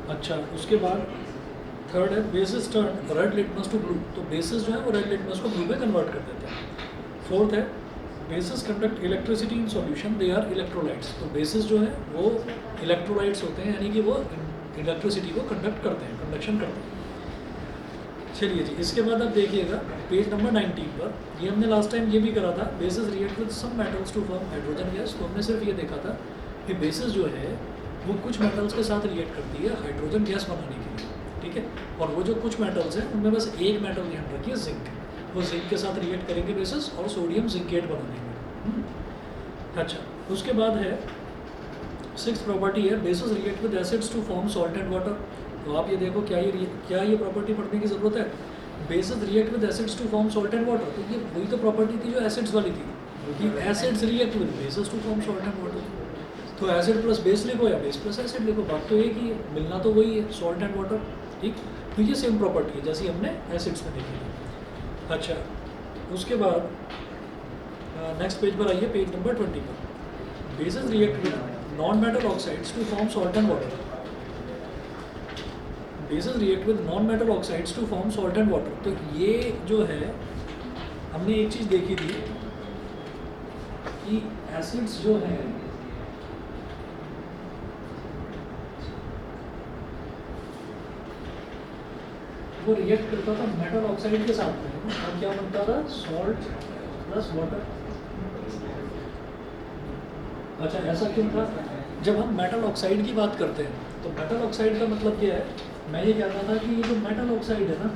अच्छा, उसके बाद थर्ड है bases turn red litmus to blue, तो बेसिस जो है वो रेड लिटमस को ब्लू में कन्वर्ट कर देते हैं। फोर्थ है bases conduct electricity in solution, they are electrolytes, तो बेसिस जो है वो इलेक्ट्रोलाइट्स होते हैं, यानी कि वो इलेक्ट्रिसिटी को कंडक्ट करते हैं, कंडक्शन करते हैं। चलिए जी, इसके बाद आप देखिएगा पेज नंबर 19 पर, ये हमने लास्ट टाइम ये भी करा था, bases react with some metals to form hydrogen gas, तो हमने सिर्फ ये देखा था कि बेसिस जो है वो कुछ मेटल्स के साथ रिएक्ट करती है हाइड्रोजन गैस बनाने के लिए, ठीक है। और वो जो कुछ मेटल्स हैं उनमें बस एक मेटल ध्यान रखिए, जिंक, वो जिंक के साथ रिएक्ट करेंगे बेसिस और सोडियम जिंकेट बनाने में। अच्छा, उसके बाद है सिक्स्थ प्रॉपर्टी है bases react with acids to form salt and water, तो आप ये देखो क्या ये प्रॉपर्टी पढ़ने की ज़रूरत है, bases react with acids to form salt and water, तो ये वही तो प्रॉपर्टी थी जो एसिड्स वाली थी कि acids react with bases to form salt and water, तो एसिड प्लस बेस लिखो या बेस प्लस एसिड लिखो, बात तो एक ही है, मिलना तो वही है, सॉल्ट एंड वाटर, ठीक। तो ये सेम प्रॉपर्टी है जैसी हमने एसिड्स में देखी थी। अच्छा, उसके बाद नेक्स्ट पेज पर आइए, पेज नंबर 20 पर, bases react with non metal oxides to form salt and water, bases react with non metal oxides to form salt and water, तो ये जो है हमने एक चीज़ देखी थी कि एसिड्स जो है वो रिएक्ट करता था मेटल ऑक्साइड के साथ में, और क्या बनता था, सॉल्ट प्लस वाटर। अच्छा, ऐसा क्यों था, जब हम मेटल ऑक्साइड की बात करते हैं तो मेटल ऑक्साइड का मतलब क्या है, मैं ये कहता था कि ये जो मेटल ऑक्साइड है ना,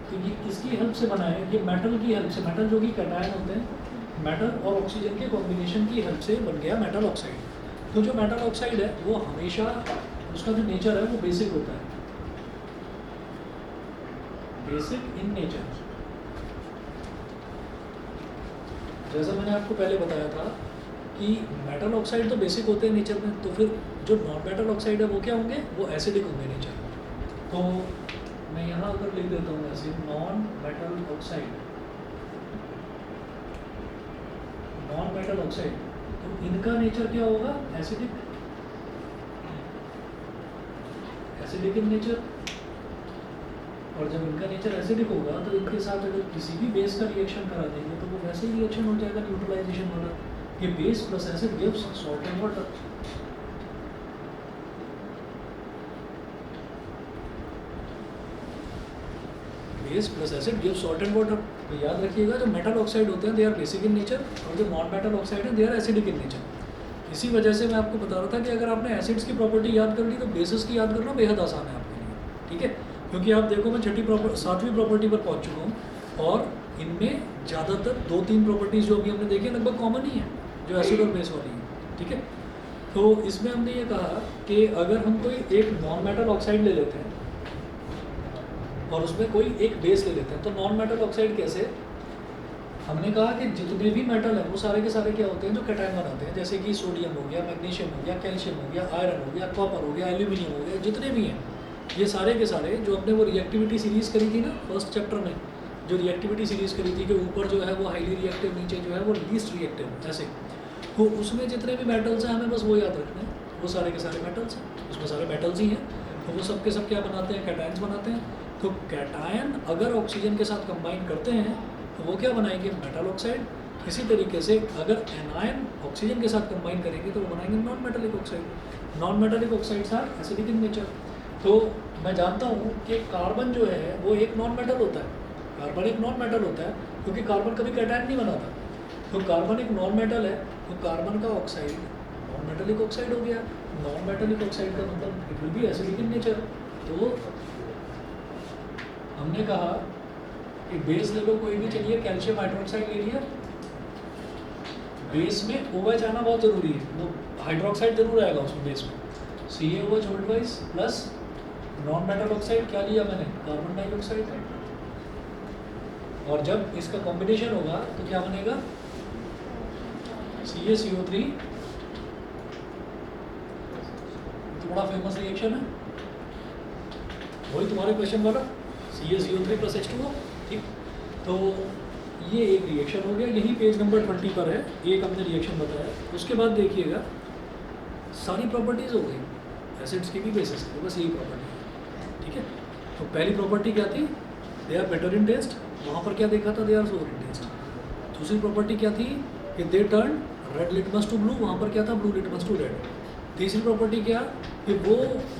तो ये किसकी हेल्प से बना है, ये मेटल की हेल्प से, मेटल जो कि कैटायन होते हैं, मेटल और ऑक्सीजन के कॉम्बिनेशन की हेल्प से बन गया मेटल ऑक्साइड। तो जो मेटल ऑक्साइड है वो हमेशा उसका जो नेचर है वो बेसिक होता है, बेसिक इन नेचर। जैसा मैंने आपको पहले बताया था कि मेटल ऑक्साइड तो बेसिक होते हैं नेचर में, तो फिर जो नॉन मेटल ऑक्साइड है वो क्या होंगे, वो एसिडिक होंगे नेचर। तो मैं यहाँ अगर लिख देता हूँ ऐसे, non metal oxide, non metal oxide, तो इनका नेचर क्या होगा, एसिडिक, एसिडिक इन नेचर। और जब इनका नेचर एसिडिक होगा तो इनके साथ अगर किसी भी बेस का रिएक्शन करा देंगे तो वो वैसे ही रिएक्शन हो जाएगा न्यूट्रलाइजेशन वाला, ये base plus acid gives salt and water. Base plus acid gives salt and water, तो याद रखिएगा जो मेटल ऑक्साइड होते हैं they are basic in nature, और जो नॉन मेटल ऑक्साइड है they are acidic in nature. इसी वजह से मैं आपको बता रहा था कि अगर आपने एसिड्स की प्रॉपर्टी याद कर ली तो बेसिस की याद करना बेहद आसान है आपके लिए, ठीक है। क्योंकि आप देखो मैं सातवीं प्रॉपर्टी पर पहुंच चुका हूँ, और इनमें ज़्यादातर 2-3 प्रॉपर्टीज़ जो अभी हमने देखी लगभग कॉमन ही है, जो एसिड और बेस वाली है, ठीक है। तो इसमें हमने ये कहा कि अगर हम कोई एक नॉन मेटल ऑक्साइड ले लेते हैं और उसमें कोई एक बेस ले लेते हैं, तो नॉन मेटल ऑक्साइड कैसे, हमने कहा कि जितने भी मेटल हैं वो सारे के सारे क्या होते हैं, जो कैटायन बनाते हैं, जैसे कि सोडियम हो गया, मैग्नीशियम हो गया, कैल्शियम हो गया, आयरन हो गया, कॉपर हो गया, एल्यूमिनियम हो गया, जितने भी हैं ये सारे के सारे, जो हमने वो रिएक्टिविटी सीरीज़ करी थी ना फर्स्ट चैप्टर में, जो रिएक्टिविटी सीरीज़ करी थी कि ऊपर जो है वो हाईली रिएक्टिव, नीचे जो है वो लीस्ट रिएक्टिव, ऐसे, तो उसमें जितने भी मेटल्स हैं हमें बस वो याद रखना है, वो सारे के सारे मेटल्स हैं, उसमें सारे मेटल्स ही हैं, तो वो सब के सब क्या बनाते हैं, कैटायन्स बनाते हैं। तो कैटायन अगर ऑक्सीजन के साथ कंबाइन करते हैं तो वो क्या बनाएंगे, मेटल ऑक्साइड। इसी तरीके से अगर एनायन ऑक्सीजन के साथ कंबाइन करेंगे तो वो बनाएंगे non metallic oxide. Non metallic oxides are acidic in nature. तो मैं जानता हूँ कि कार्बन जो है वो एक नॉन मेटल होता है, कार्बन एक नॉन मेटल होता है, क्योंकि कार्बन कभी कैटायन नहीं बनाता। तो कार्बन एक नॉन मेटल है, तो कार्बन का ऑक्साइड नॉन मेटेलिक ऑक्साइड हो गया। नॉन मेटेलिक ऑक्साइड का मतलब it will be acidic in nature. तो हमने कहा कि बेस ले लो कोई भी, चलिए कैल्शियम हाइड्रोक्साइड ले लिया, बेस में OH आना बहुत ज़रूरी है, वो हाइड्रोक्साइड जरूर आएगा उसमें बेस में, CaOH hold wise plus non metal oxide क्या लिया मैंने, कार्बन डाइऑक्साइड। और जब इसका कॉम्बिनेशन होगा तो क्या बनेगा, CaCO3। तो बड़ा फेमस रिएक्शन है, वही तुम्हारे क्वेश्चन वाला CaCO3 प्लस H2O, ठीक। तो ये एक रिएक्शन हो गया, यही पेज नंबर 20 पर है, एक हमने रिएक्शन बताया। उसके बाद देखिएगा सारी प्रॉपर्टीज़ हो गई। एसिड्स की भी बेसिस की, बस यही प्रॉपर्टी है, ठीक है। तो पहली प्रॉपर्टी क्या थी, they are bitter in taste, वहाँ पर क्या देखा था, दे आर सोर इन टेस्ट। दूसरी प्रॉपर्टी क्या थी कि they turn red litmus to blue, वहाँ पर क्या था, ब्लू लिटमस टू रेड। तीसरी प्रॉपर्टी क्या कि वो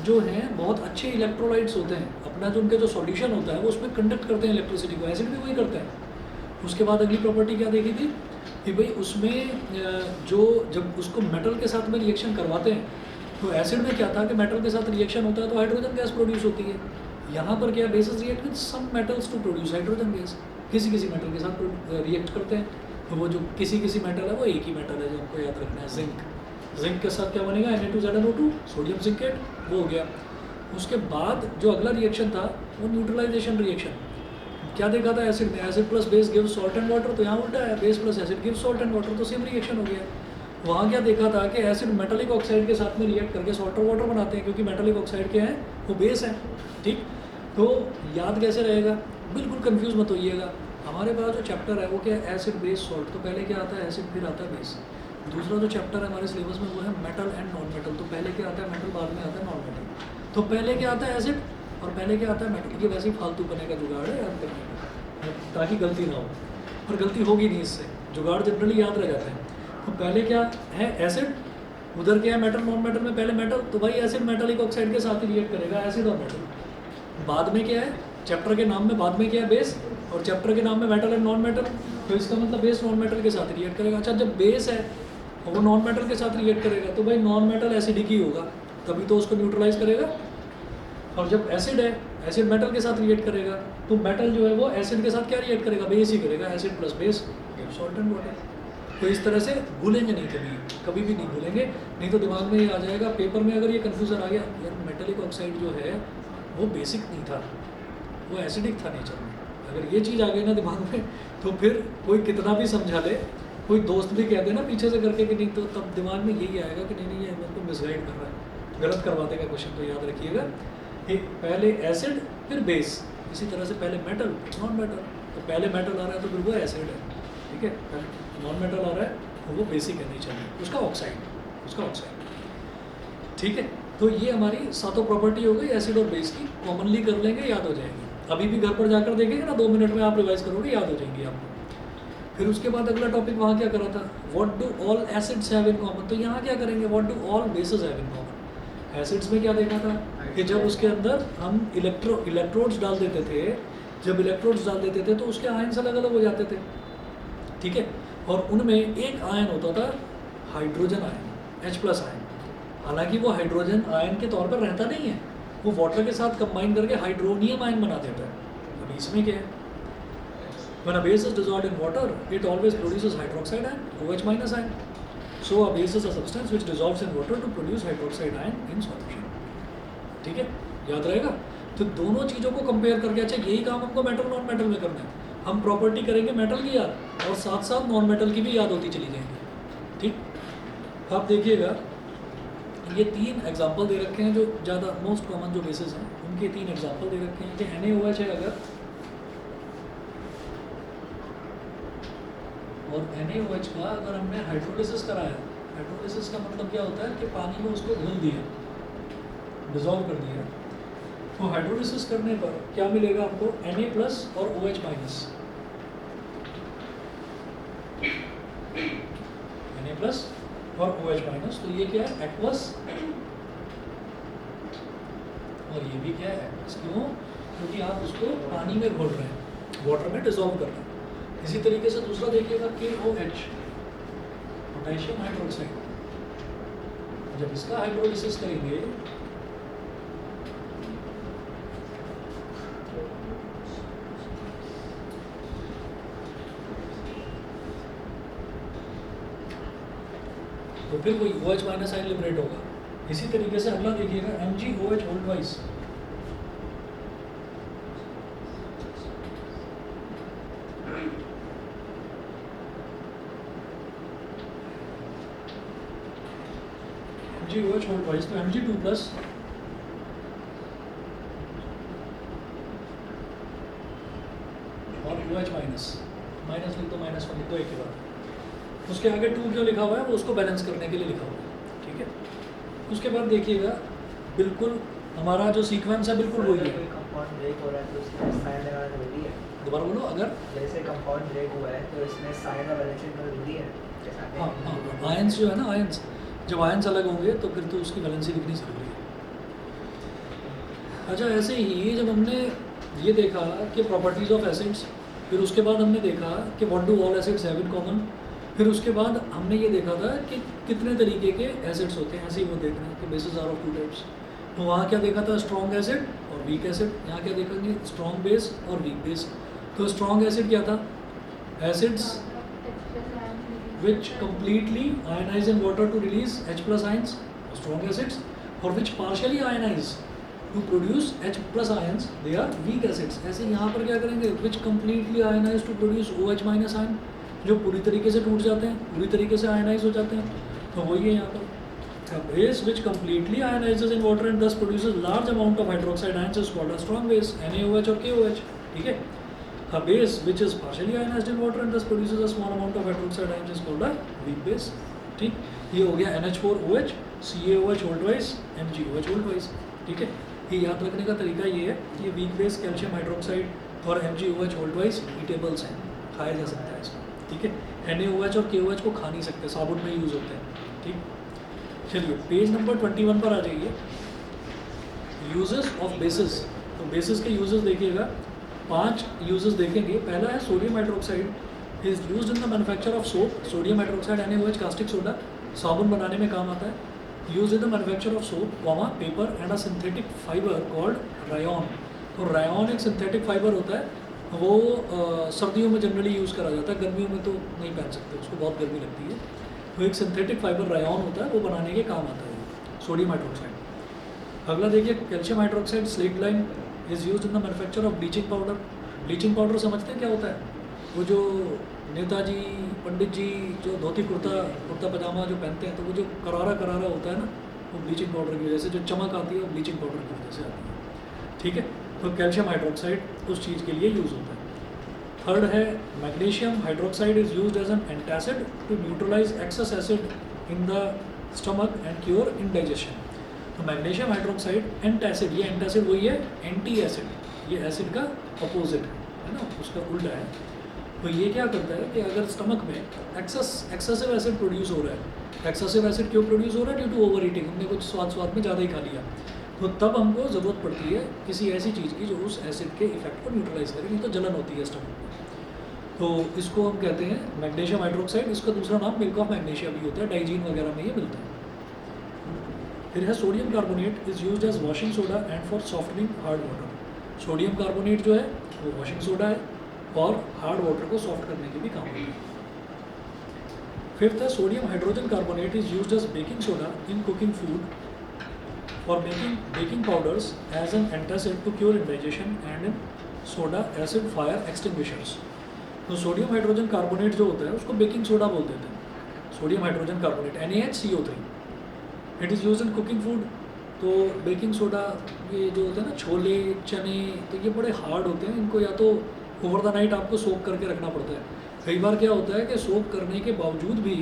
जो हैं बहुत अच्छे इलेक्ट्रोलाइट्स होते हैं, अपना जो उनका जो सॉल्यूशन होता है वो उसमें कंडक्ट करते हैं इलेक्ट्रिसिटी को, एसिड भी वही करते हैं। उसके बाद अगली प्रॉपर्टी क्या देखी थी कि भाई उसमें जो जब उसको मेटल के साथ में रिएक्शन करवाते हैं तो एसिड में क्या था कि मेटल के साथ रिएक्शन होता है तो हाइड्रोजन गैस प्रोड्यूस होती है। यहाँ पर क्या bases react with some metals to produce hydrogen gas, किसी किसी मेटल के साथ रिएक्ट करते हैं। तो वो जो किसी किसी मेटल है वो एक ही मेटल है जो आपको याद रखना है, जिंक। जिंक के साथ क्या बनेगा, Na2ZnO2, सोडियम जिंकेट, वो हो गया। उसके बाद जो अगला रिएक्शन था वो न्यूट्रलाइजेशन रिएक्शन। क्या देखा था एसिड में, acid plus base gives salt and water, तो यहाँ उल्टा है, base plus acid gives salt and water, तो सेम रिएक्शन हो गया। वहाँ क्या देखा था कि एसिड मेटालिक ऑक्साइड के साथ में रिएक्ट करके सॉल्ट और वाटर बनाते हैं, क्योंकि मेटालिक ऑक्साइड क्या है, वो बेस है, ठीक। तो याद कैसे रहेगा, बिल्कुल कंफ्यूज मत होइएगा। हमारे पास जो चैप्टर है वो क्या है, एसिड बेस सॉल्ट, तो पहले क्या आता है एसिड, फिर आता है बेस। दूसरा जो चैप्टर है हमारे सिलेबस में वो है मेटल एंड नॉन मेटल, तो पहले क्या आता है मेटल, बाद में आता है नॉन मेटल। तो पहले क्या आता है एसिड और पहले क्या आता है मेटल। ये वैसे ही फालतू बने का जुगाड़ है याद करने का, ताकि गलती ना हो, पर गलती होगी नहीं इससे, जुगाड़ जनरली याद रह जाते हैं। तो पहले क्या है एसिड, उधर क्या है मेटल, नॉन मेटल में पहले मेटल, तो भाई एसिड मेटालिक ऑक्साइड के साथ ही रिएक्ट करेगा, एसिड और मेटल। बाद में क्या है, चैप्टर के नाम में बाद में क्या है बेस, और चैप्टर के नाम में मेटल एंड नॉन मेटल, तो इसका मतलब बेस नॉन मेटल के साथ रिएक्ट करेगा। अच्छा, जब बेस है और वो नॉन मेटल के साथ रिएक्ट करेगा तो भाई नॉन मेटल एसिडिक ही होगा, तभी तो उसको न्यूट्रलाइज करेगा। और जब एसिड है, एसिड मेटल के साथ रिएक्ट करेगा, तो मेटल जो है वो एसिड के साथ क्या रिएक्ट करेगा, बेस ही करेगा, acid plus base gives salt and water. तो इस तरह से भूलेंगे नहीं, कभी भी नहीं भूलेंगे, नहीं तो दिमाग में ये आ जाएगा पेपर में अगर ये कन्फ्यूजन आ गया, यार मेटालिक ऑक्साइड जो है वो बेसिक नहीं था, वो एसिडिक था नेचर में। अगर ये चीज़ आ गई ना दिमाग में, तो फिर कोई कितना भी समझा ले, कोई दोस्त भी कह दे ना पीछे से करके कि नहीं, तो तब दिमाग में यही आएगा कि नहीं ये मेरे को मिसगाइड कर रहा है, गलत करवा देगा क्वेश्चन। तो याद रखिएगा कि पहले एसिड फिर बेस, इसी तरह से पहले मेटल नॉन मेटल, तो पहले मेटल आ रहा है तो फिर वो एसिड है, ठीक है। नॉन मेटल आ रहा है तो वो बेसिक है नेचर में, उसका ऑक्साइड, ठीक है। तो ये हमारी सातों प्रॉपर्टी हो गई एसिड और बेस की, कॉमनली कर लेंगे, याद हो जाएगी। अभी भी घर पर जाकर देखेंगे ना, 2 मिनट में आप रिवाइज करोगे, याद हो जाएंगी आपको। फिर उसके बाद अगला टॉपिक वहाँ क्या करा था, what do all acids have in common, तो यहाँ क्या करेंगे, what do all bases have in common. Acids में क्या देखा था कि जब उसके अंदर हम इलेक्ट्रोड्स डाल देते थे, जब इलेक्ट्रोड्स डाल देते थे तो उसके आयन्स अलग अलग हो जाते थे, ठीक है। और उनमें एक आयन होता था हाइड्रोजन आयन, H+ आयन। हालांकि वो हाइड्रोजन आयन के तौर पर रहता नहीं है, वो वाटर के साथ कंबाइन करके हाइड्रोनियम आयन बना देता है। अभी इसमें क्या है, when a base is dissolved in water it always produces hydroxide ion, OH- ion. So a base is a substance which dissolves in water to produce hydroxide ion in solution, ठीक है, याद रहेगा। तो दोनों चीज़ों को कंपेयर करके, अच्छा यही काम हमको मेटल नॉन मेटल में करना है, हम प्रॉपर्टी करेंगे मेटल की याद और साथ साथ नॉन मेटल की भी याद होती चली जाएंगी, ठीक। आप देखिएगा ये 3 एग्जाम्पल दे रखे हैं जो ज़्यादा मोस्ट कॉमन जो बेसिस हैं, उनके 3 एग्जाम्पल दे रखे हैं कि NaOH है अगर, और NaOH का अगर हमने हाइड्रोलिसिस कराया, हाइड्रोलिसिस का मतलब क्या होता है कि पानी में उसको घुल दिया, डिजॉल्व कर दिया, तो हाइड्रोलिसिस करने पर क्या मिलेगा आपको, Na+ और OH-, Na+ और OH-, तो ये क्या है एक्वस, और ये भी क्या है एक्वस। क्यों, क्योंकि आप उसको पानी में घोल रहे हैं, वाटर में डिजॉल्व कर रहे हैं। इसी तरीके से दूसरा देखिएगा KOH, पोटेशियम हाइड्रोक्साइड, जब इसका हाइड्रोलिसिस करेंगे तो फिर वही OH- आयन लिबरेट होगा। इसी तरीके से अगला देखिएगा MgOH whole twice, MgOH whole twice, तो Mg2+ और OH-, माइनस लिख दो, -1 लिख दो एक ही बार। उसके आगे 2 क्यों लिखा हुआ है, वो उसको बैलेंस करने के लिए लिखा हुआ है, ठीक है। उसके बाद देखिएगा बिल्कुल हमारा जो सीक्वेंस है बिल्कुल वही है। कोई कंपाउंड ब्रेक हो रहा है तो उसमें साइन लगाना जरूरी है। दोबारा बोलो, अगर जैसे कंपाउंड ब्रेक हुआ है तो इसमें साइन और वैलेंस जरूरी है। हाँ हाँ, आयंस जो है ना, आयंस जब आयंस अलग होंगे तो फिर तो उसकी वैलेंसी दिखनी जरूरी है। अच्छा, ऐसे ही जब हमने ये देखा कि प्रॉपर्टीज़ ऑफ एसिड्स, फिर उसके बाद हमने देखा कि what do all acids have in common, फिर उसके बाद हमने ये देखा था कि कितने तरीके के एसिड्स होते हैं, ऐसे ही वो देखना है कि bases are of two types. तो वहाँ क्या देखा था, स्ट्रॉन्ग एसिड और वीक एसिड। यहाँ क्या देखेंगे, स्ट्रॉन्ग बेस और वीक बेस। तो स्ट्रॉन्ग एसिड क्या था, acids which completely ionize in water to release H plus ions, strong acids, or which partially ionize to produce H plus ions, they are weak acids. ऐसे यहाँ पर क्या करेंगे, which completely ionize to produce OH minus ion, जो पूरी तरीके से टूट जाते हैं, पूरी तरीके से ionize हो जाते हैं, तो वही है यहाँ पर। A base which completely ionizes in water and thus produces large amount of hydroxide ions is called a strong base, NaOH और KOH, ठीक है। A base which is partially ionized in water and thus produces a small amount of hydroxide ions is called a weak base, ठीक। ये हो गया NH4OH, CaOH whole twice, MgOH whole twice, ठीक है। ये याद रखने का तरीका ये है कि ये वीक बेस कैल्शियम हाइड्रोक्साइड और MgOH whole twice ईटेबल्स हैं, खाया जा सकता है इसको, ठीक है। NaOH और KOH को खा नहीं सकते, साबुन में यूज़ होते हैं, ठीक। चलिए पेज नंबर 21 पर आ जाइए, यूजेस ऑफ बेसिस। तो बेसिस के यूजेस देखिएगा, 5 यूजेस देखेंगे। पहला है sodium hydroxide is used in the manufacture of soap. Sodium hydroxide NaOH caustic soda साबुन बनाने में काम आता है। Use in the manufacture of soap, paper and a synthetic fibre called Ryan. तो रायन एक सिंथेटिक फाइबर होता है, वो सर्दियों में जनरली यूज़ करा जाता है, गर्मियों में तो नहीं पहन सकते, उसको बहुत गर्मी लगती है। तो एक सिंथेटिक फाइबर रायन होता है, वो बनाने के काम आता है सोडियम हाइड्रोक्साइड। अगला देखिए calcium hydroxide slate lime is use in the manufacture of bleaching powder. Bleaching powder समझते हैं क्या होता है, वो जो नेताजी पंडित जी जो धोती कुर्ता पजामा जो पहनते हैं, तो वो जो करारा होता है ना, वो ब्लीचिंग पाउडर की वजह से जो चमक आती है वो ब्लीचिंग पाउडर की वजह से आती है, ठीक है। तो कैल्शियम हाइड्रोक्साइड उस चीज़ के लिए यूज़ होता है। थर्ड है magnesium hydroxide is use as an antacid to neutralise excess acid in the stomach and cure indigestion. तो मैग्नीशियम हाइड्रोक्साइड एंटासिड, ये एंटासिड वही है एंटी एसिड, ये एसिड का अपोजिट है ना, उसका उल्टा है। तो ये क्या करता है कि अगर स्टमक में एक्सेसिव एसिड प्रोड्यूस हो रहा है, एक्सेसिव एसिड क्यों प्रोड्यूस हो रहा है, ड्यू टू ओवर ईटिंग, हमने कुछ स्वाद में ज़्यादा ही खा लिया, तो तब हमको ज़रूरत पड़ती है किसी ऐसी चीज़ की जो उस एसिड के इफेक्ट को न्यूट्रलाइज करे, नहीं तो जलन होती है स्टमक में। तो इसको हम कहते हैं मैग्नीशियम हाइड्रोक्साइड। इसका दूसरा नाम मिल्क ऑफ मैग्नीशिया भी होता है, डाइजीन वगैरह में ये मिलता है। फिर है sodium carbonate is used as washing soda and for softening hard water. Sodium carbonate जो है वो वॉशिंग सोडा है और हार्ड वाटर को सॉफ्ट करने के भी काम आता है। फिफ्थ है sodium hydrogen carbonate is used as baking soda in cooking food for making baking powders as an antacid to cure indigestion and in soda acid fire extinguishers. तो sodium hydrogen carbonate जो होता है उसको baking soda बोल देते हैं, sodium hydrogen carbonate NaHCO3। It is use in cooking food. तो baking soda ये जो होता है ना, छोले चने, तो ये बड़े हार्ड होते हैं, इनको या तो ओवर द नाइट आपको सोक करके रखना पड़ता है। कई बार क्या होता है कि सोक करने के बावजूद भी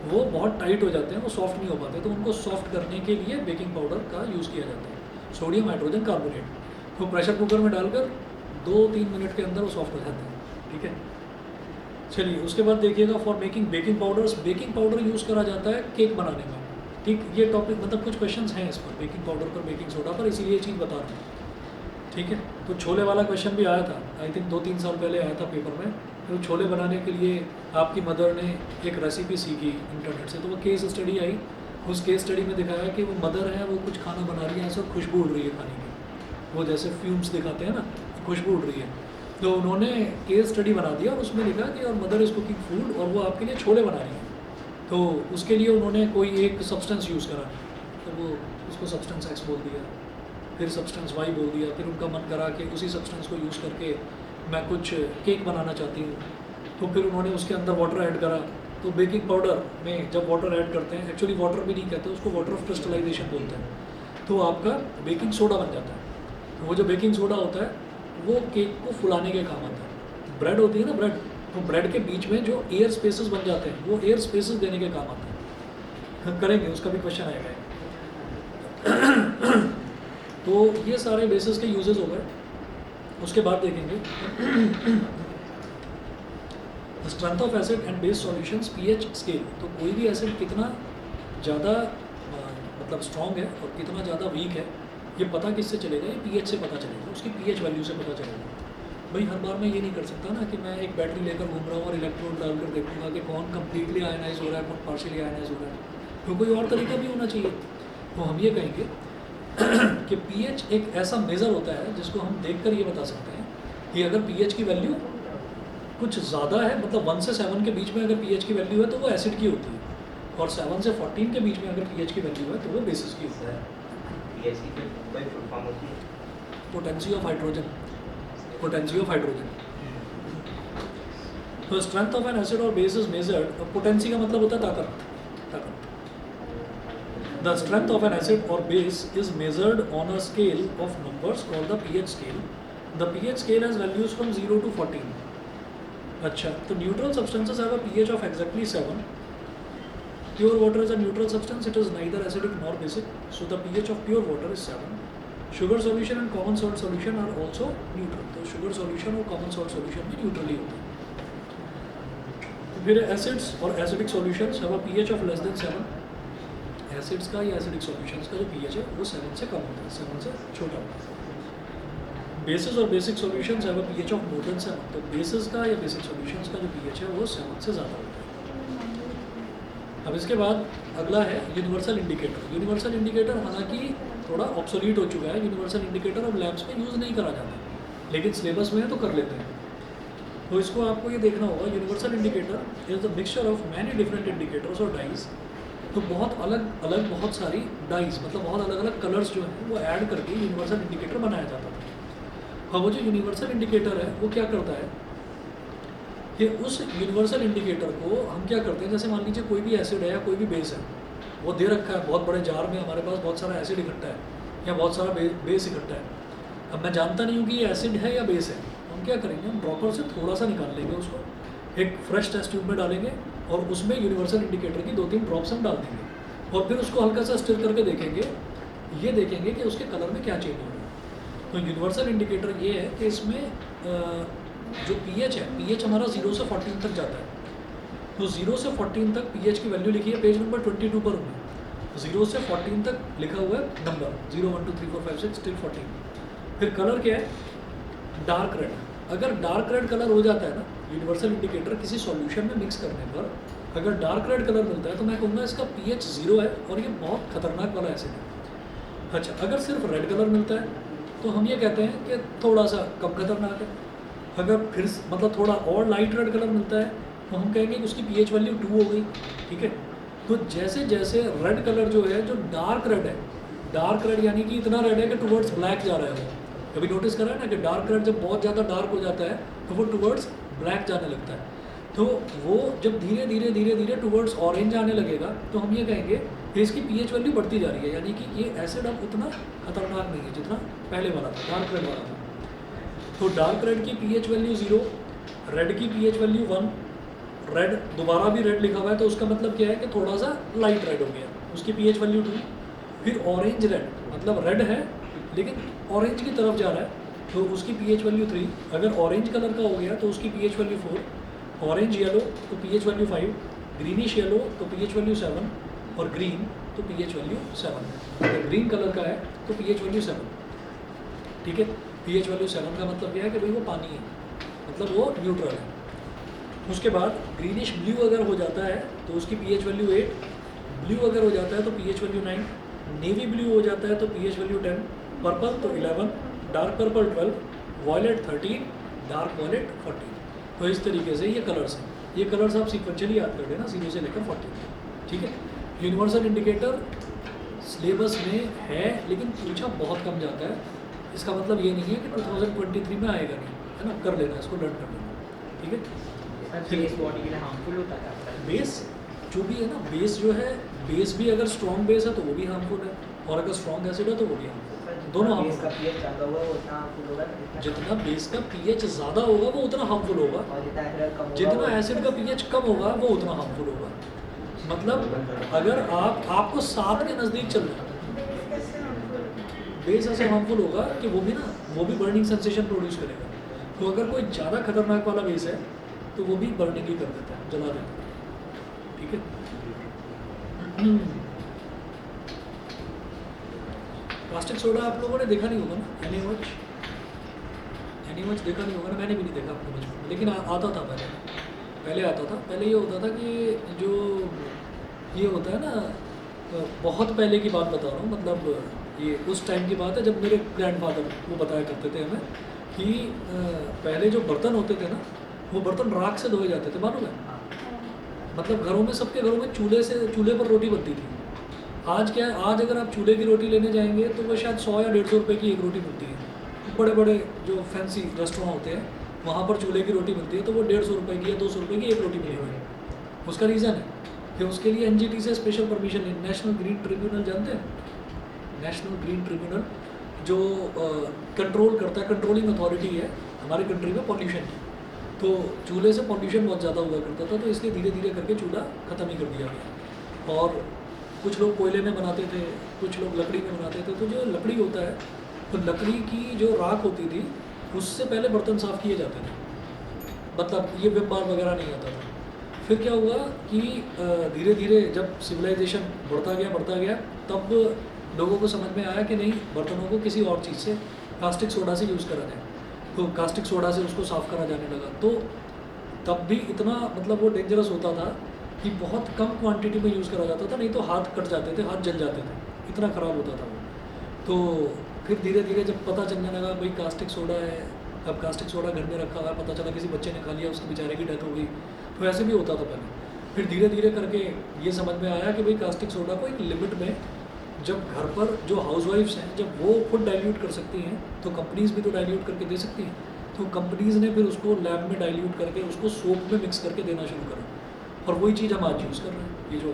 वो बहुत टाइट हो जाते हैं, वो सॉफ्ट नहीं हो पाते, तो उनको सॉफ्ट करने के लिए बेकिंग पाउडर का यूज़ किया जाता है, सोडियम हाइड्रोजन कार्बोनेट। तो प्रेशर कुकर में डालकर 2-3 मिनट के अंदर वो सॉफ्ट हो जाते हैं, ठीक है। चलिए उसके बाद देखिएगा for making baking powders, baking powder use करा जाता है केक बनाने में, ठीक। ये टॉपिक मतलब कुछ क्वेश्चंस हैं इस पर, बेकिंग पाउडर पर, बेकिंग सोडा पर, इसीलिए ये चीज़ बता रहा हूँ, ठीक है। तो छोले वाला क्वेश्चन भी आया था, आई थिंक 2-3 साल पहले आया था पेपर में। तो छोले बनाने के लिए आपकी मदर ने एक रेसिपी सीखी इंटरनेट से, तो वो केस स्टडी आई, उस केस स्टडी में दिखाया कि वो मदर है, वो कुछ खाना बना रही है, ऐसा खुशबू उड़ रही है खाने की, वो जैसे फ्यूम्स दिखाते हैं ना, खुशबू उड़ रही है। तो उन्होंने केस स्टडी बना दिया और उसमें लिखा कि और मदर इज़ कुकिंग फूड, और वो आपके लिए छोले बना रही है। तो उसके लिए उन्होंने कोई एक सब्सटेंस यूज़ करा, तो वो उसको सब्सटेंस X बोल दिया, फिर सब्सटेंस Y बोल दिया, फिर उनका मन करा कि उसी सब्सटेंस को यूज़ करके मैं कुछ केक बनाना चाहती हूँ, तो फिर उन्होंने उसके अंदर वाटर ऐड करा। तो बेकिंग पाउडर में जब वाटर ऐड करते हैं, एक्चुअली वाटर भी नहीं कहते उसको, वाटर ऑफ क्रिस्टलाइजेशन बोलते हैं, तो आपका बेकिंग सोडा बन जाता है। तो वो जो बेकिंग सोडा होता है वो केक को फुलाने के काम आता है। ब्रेड होती है ना, ब्रेड, तो ब्रेड के बीच में जो एयर स्पेसेस बन जाते हैं, वो एयर स्पेसेस देने के काम आते हैं। करेंगे, उसका भी क्वेश्चन आएगा। तो ये सारे बेसिस के यूजेस हो गए। उसके बाद देखेंगे strength of acid and base solutions pH scale. तो कोई भी एसिड कितना ज़्यादा मतलब स्ट्रॉन्ग है और कितना ज़्यादा वीक है, ये पता किससे चलेगा? ये पीएच से पता चलेगा, उसकी पीएच वैल्यू से पता चलेगा। भाई हर बार मैं ये नहीं कर सकता ना कि मैं एक बैटरी लेकर घूम रहा हूँ और इलेक्ट्रोड डालकर देखूंगा कि कौन कम्प्लीटली आयनाइज हो रहा है, कौन पार्शियली आयनाइज हो रहा है। तो कोई और तरीका भी होना चाहिए। तो हम ये कहेंगे कि पीएच एक ऐसा मेज़र होता है जिसको हम देखकर ये बता सकते हैं कि अगर पीएच की वैल्यू कुछ ज़्यादा है, मतलब 1 से 7 के बीच में अगर पीएच की वैल्यू है तो वो एसिड की होती है, और 7 से 14 के बीच में अगर पीएच की वैल्यू है तो वो बेसिस की होती है। पीएच की कोई फुल फॉर्म होती है? Potency of hydrogen, potency of hydrogen. तो स्ट्रेंथ ऑफ एन एसिड और बेस इज मेजर्ड, पोटेंसी का मतलब होता है ताकत। The strength of an acid or base is measured on a scale of numbers called the pH scale. The pH scale has values from 0 to 14. अच्छा, तो neutral substances have a pH of exactly 7. Pure water is a neutral substance. It is neither acidic nor basic. So the pH of pure water is 7. Sugar solution and common salt solution are also neutral. तो sugar solution और common salt solution भी neutral ही होते हैं। फिर acids और acidic solutions have a pH of less than 7. Acids का या acidic solutions का जो पीएच है वो 7 से कम होता है, 7 से छोटा होता है। बेसिस और basic solutions have a pH of more than 7। तो बेसिस का या बेसिक सॉल्यूशंस का जो पीएच है वो 7 से ज़्यादा होता है। अब इसके बाद अगला है यूनिवर्सल इंडिकेटर। यूनिवर्सल इंडिकेटर हालांकि थोड़ा ऑब्सोलीट हो चुका है। यूनिवर्सल इंडिकेटर अब लैब्स में यूज़ नहीं करा जाता, लेकिन सिलेबस में है तो कर लेते हैं। तो इसको आपको ये देखना होगा, universal indicator is the mixture of many different indicators और डाइज। तो बहुत अलग अलग बहुत सारी डाइज, मतलब बहुत अलग अलग कलर्स जो हैं वो ऐड करके यूनिवर्सल इंडिकेटर बनाया जाता था। अब वो जो यूनिवर्सल इंडिकेटर है वो क्या करता है कि उस यूनिवर्सल इंडिकेटर को हम क्या करते हैं, जैसे मान लीजिए कोई भी एसिड है या कोई भी बेस है, वो दे रखा है बहुत बड़े जार में, हमारे पास बहुत सारा एसिड इकट्ठा है या बहुत सारा बेस इकट्ठा है। अब मैं जानता नहीं हूँ कि ये एसिड है या बेस है, हम क्या करेंगे, हम ड्रॉपर से थोड़ा सा निकाल लेंगे, उसको एक फ्रेश टेस्ट ट्यूब में डालेंगे और उसमें यूनिवर्सल इंडिकेटर की 2-3 ड्रॉप्स हम डाल देंगे और फिर उसको हल्का सा स्टिर करके देखेंगे, ये देखेंगे कि उसके कलर में क्या चेंज हो रहा है। तो यूनिवर्सल इंडिकेटर ये है कि इसमें जो पीएच है, पीएच हमारा 0 से 14 तक जाता है। तो 0 से 14 तक पीएच की वैल्यू लिखी है पेज नंबर 22 पर हमने। 0 से 14 तक लिखा हुआ है नंबर 0 1 2 3 4 5 6 till 14। फिर कलर क्या है, डार्क रेड। अगर डार्क रेड कलर हो जाता है ना यूनिवर्सल इंडिकेटर किसी सॉल्यूशन में मिक्स करने पर, अगर डार्क रेड कलर मिलता है तो मैं कहूँगा इसका पीएच 0 है और ये बहुत खतरनाक वाला एसिड है। अच्छा, अगर सिर्फ रेड कलर मिलता है तो हम ये कहते हैं कि थोड़ा सा कम खतरनाक है। अगर फिर मतलब थोड़ा और लाइट रेड कलर मिलता है तो हम कहेंगे कि उसकी पीएच वैल्यू 2 हो गई। ठीक है, तो जैसे जैसे रेड कलर जो है, जो डार्क रेड है, डार्क रेड यानी कि इतना रेड है कि टुवर्ड्स ब्लैक जा रहा है वो। कभी नोटिस करा है ना कि डार्क रेड जब बहुत ज़्यादा डार्क हो जाता है तो वो टुवर्ड्स ब्लैक जाने लगता है। तो वो जब धीरे धीरे धीरे धीरे टुवर्ड्स ऑरेंज आने लगेगा तो हम ये कहेंगे कि इसकी पीएच वैल्यू बढ़ती जा रही है, यानी कि ये एसिड अब उतना खतरनाक नहीं है जितना पहले वाला था, डार्क रेड वाला था। तो डार्क रेड की पीएच वैल्यू 0, रेड की पीएच वैल्यू 1, रेड दोबारा भी रेड लिखा हुआ है तो उसका मतलब क्या है कि थोड़ा सा लाइट रेड हो गया, उसकी पीएच वैल्यू 2। फिर ऑरेंज रेड, मतलब रेड है लेकिन ऑरेंज की तरफ जा रहा है तो उसकी पीएच वैल्यू 3। अगर ऑरेंज कलर का हो गया तो उसकी पीएच वैल्यू 4, ऑरेंज येलो तो पीएच वैल्यू 5, ग्रीनिश येलो तो पीएच वैल्यू 7 और ग्रीन तो पीएच वैल्यू 7। अगर ग्रीन कलर का है तो पीएच वैल्यू 7। ठीक है, पीएच वैल्यू 7 का मतलब क्या है कि भाई वो पानी है, मतलब वो न्यूट्रल है। उसके बाद ग्रीनिश ब्लू अगर हो जाता है तो उसकी पीएच वैल्यू 8, ब्लू अगर हो जाता है तो पीएच वैल्यू 9, नेवी ब्लू हो जाता है तो पीएच वैल्यू 10, पर्पल तो 11, dark purple 12, violet 13, dark violet 14। तो इस तरीके से ये कलर्स हैं। ये कलर्स आप सीक्वेंशियली याद कर लेना 0 से लेकर 14। ठीक है, यूनिवर्सल इंडिकेटर सिलेबस में है लेकिन पूछा बहुत कम जाता है। इसका मतलब ये नहीं है कि 2023 में आएगा नहीं, है ना, कर लेना, इसको लर्न कर लेना। ठीक है, बेस बॉडी के लिए हार्मफुल होता है। बेस जो भी है ना, बेस जो है, बेस भी अगर स्ट्रॉन्ग बेस है तो वो भी हार्मफुल है और अगर स्ट्रॉन्ग एसिड है तो वो भी हार्मफुल है। दोनों बेस का हार्मफुल। पीएच ज़्यादा होगा वो उतना हार्मफुल होगा, जितना बेस का पीएच ज़्यादा होगा वो उतना हार्मफुल होगा, और जितना एसिड कम होगा जितना एसिड का पीएच कम होगा वो उतना हार्मफुल होगा। मतलब अगर आपको 7 के नज़दीक चलना है, बेस ऐसा हार्मफुल होगा कि वो भी बर्निंग सेंसेशन प्रोड्यूस करेगा। तो अगर कोई ज़्यादा खतरनाक वाला बेस है तो वो भी बर्निंग ही कर देता है, जला देता है। ठीक है। कास्टिक सोडा आप लोगों ने देखा नहीं होगा ना, एनीमच देखा नहीं होगा ना, मैंने भी नहीं देखा अपने बचपन में, लेकिन आता था पहले आता था। पहले ये होता था कि जो ये होता है ना, बहुत पहले की बात बता रहा हूँ, मतलब ये उस टाइम की बात है जब मेरे ग्रैंडफादर वो बताया करते थे हमें कि पहले जो बर्तन होते थे ना, वो बर्तन राख से धोए जाते थे, मालूम है? मतलब घरों में, सबके घरों में चूल्हे पर रोटी बनती थी। आज क्या है, आज अगर आप चूल्हे की रोटी लेने जाएंगे तो वो शायद 100 या 150 रुपये की एक रोटी मिलती है। बड़े बड़े जो फैंसी रेस्टोरेंट होते हैं वहाँ पर चूल्हे की रोटी मिलती है तो वो 150 रुपये की या 200 रुपये की एक रोटी मिलेगी। उसका रीज़न है कि उसके लिए NGT से स्पेशल परमिशन लेनी। नेशनल ग्रीन ट्रिब्यूनल जानते हैं? नेशनल ग्रीन ट्रिब्यूनल जो कंट्रोल करता है, कंट्रोलिंग अथॉरिटी है हमारे कंट्री में पॉल्यूशन की। तो चूल्हे से पॉल्यूशन बहुत ज़्यादा हुआ करता था, तो इसलिए धीरे धीरे करके चूल्हा ख़त्म ही कर दिया गया। और कुछ लोग कोयले में बनाते थे, कुछ लोग लकड़ी में बनाते थे। तो जो लकड़ी होता है, तो लकड़ी की जो राख होती थी उससे पहले बर्तन साफ़ किए जाते थे, मतलब ये विम बार वगैरह नहीं आता था। फिर क्या हुआ कि धीरे धीरे जब सिविलाइजेशन बढ़ता गया तब लोगों को समझ में आया कि नहीं, बर्तनों को किसी और चीज़ से, कास्टिक सोडा से यूज़ करा जाए। तो कास्टिक सोडा से उसको साफ़ करा जाने लगा। तो तब भी इतना, मतलब वो डेंजरस होता था कि बहुत कम क्वांटिटी में यूज़ करा जाता था, नहीं तो हाथ कट जाते थे, हाथ जल जाते थे, इतना ख़राब होता था वो। तो फिर धीरे धीरे जब पता चलने लगा भाई कास्टिक सोडा है, अब कास्टिक सोडा घर में रखा हुआ है, पता चला किसी बच्चे ने खा लिया, उसके बेचारे की डेथ हो गई। तो ऐसे भी होता था पहले। फिर धीरे धीरे करके ये समझ में आया कि भाई कास्टिक सोडा को एक लिमिट में, जब घर पर जो हाउसवाइफ्स हैं जब वो खुद डाइल्यूट कर सकती हैं तो कंपनीज़ भी तो डाइल्यूट करके दे सकती हैं। तो कंपनीज़ ने फिर उसको लैब में डाइल्यूट करके उसको सोप में मिक्स करके देना शुरू करा, और वही चीज़ हम आज यूज़ कर रहे हैं। ये जो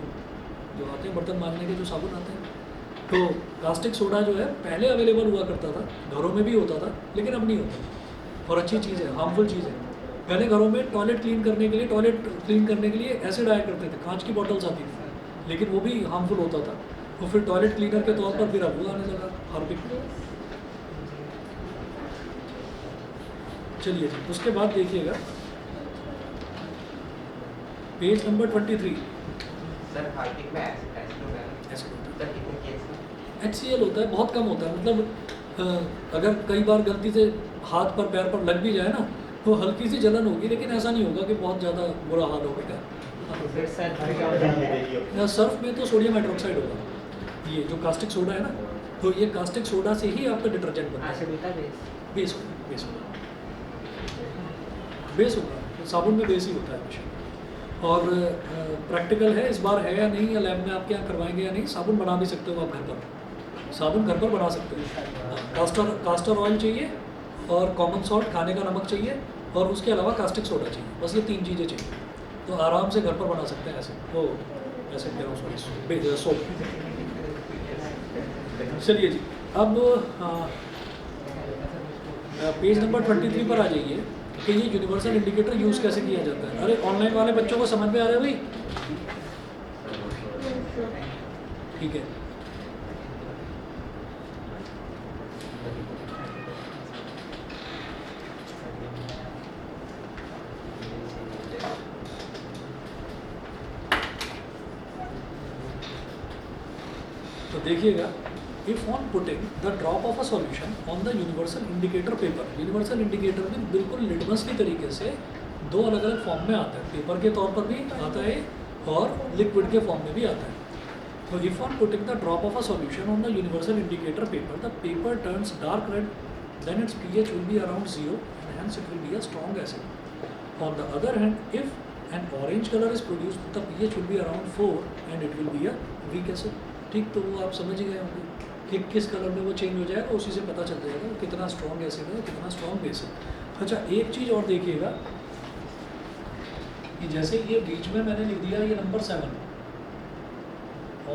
आते हैं बर्तन मांजने के जो साबुन आते हैं, तो कास्टिक सोडा जो है पहले अवेलेबल हुआ करता था, घरों में भी होता था, लेकिन अब नहीं होता। और अच्छी चीज़ है, हार्मफुल चीज़ है। पहले घरों में टॉयलेट क्लीन करने के लिए एसिड आया करते थे, कांच की बॉटल्स आती थी, लेकिन वो भी हार्मफुल होता था। तो फिर टॉयलेट क्लीनर के तौर पर फिर अब वो आने लगा, हार्पिक। चलिए जी, उसके बाद देखिएगा पेज नंबर 23। सर हार्पिक में एसिड होता है, सर कितने केस HCl होता है, बहुत कम होता है। मतलब अगर कई बार गलती से हाथ पर पैर पर लग भी जाए ना तो हल्की सी जलन होगी, लेकिन ऐसा नहीं होगा कि बहुत ज़्यादा बुरा हाल होगा। फिर सर क्या होता है? सर्फ में तो सोडियम हाइड्रोक्साइड होगा, ये जो कास्टिक सोडा है ना, तो ये कास्टिक सोडा से ही आपका डिटर्जेंट बनता है। एसिड होता है बेस। बेस होगा, साबुन में बेस ही होता है हमेशा। और प्रैक्टिकल है, इस बार है या नहीं, या लैब में आप क्या करवाएंगे या नहीं, साबुन बना भी सकते हो आप घर पर, साबुन घर पर बना सकते हो। कास्टर ऑयल चाहिए और कॉमन सॉल्ट, खाने का नमक चाहिए, और उसके अलावा कास्टिक सोडा चाहिए, बस ये 3 चीज़ें चाहिए। तो आराम से घर पर बना सकते हैं ऐसे, वो ऐसे कह रहा हूँ, सॉरी सोप। चलिए जी, अब पेज नंबर 23 पर आ जाइए कि ये यूनिवर्सल इंडिकेटर यूज़ कैसे किया जाता है। अरे ऑनलाइन वाले बच्चों को समझ में आ रहा है भाई? ठीक है। तो देखिएगा, if on putting the drop of a solution on the universal indicator paper, universal indicator भी बिल्कुल लिटमस की तरीके से 2 अलग अलग फॉर्म में आता है, पेपर के तौर पर भी आता है और लिक्विड के फॉर्म में भी आता है। तो if on putting the drop of a solution on the universal indicator paper, the paper turns dark red, then its pH will be around 0 and hence it will be a strong acid. On the other hand, if an orange color is produced, the pH will be around 4 and it will be a weak acid. ठीक, तो वो आप समझ ही गए होंगे कि किस colour में वो चेंज हो जाएगा, उसी से पता चल जाएगा कितना स्ट्रॉन्ग एसिड है, कितना स्ट्रॉन्ग बेस है। अच्छा, एक चीज़ और देखिएगा कि जैसे ये बीच में मैंने लिख दिया ये नंबर 7,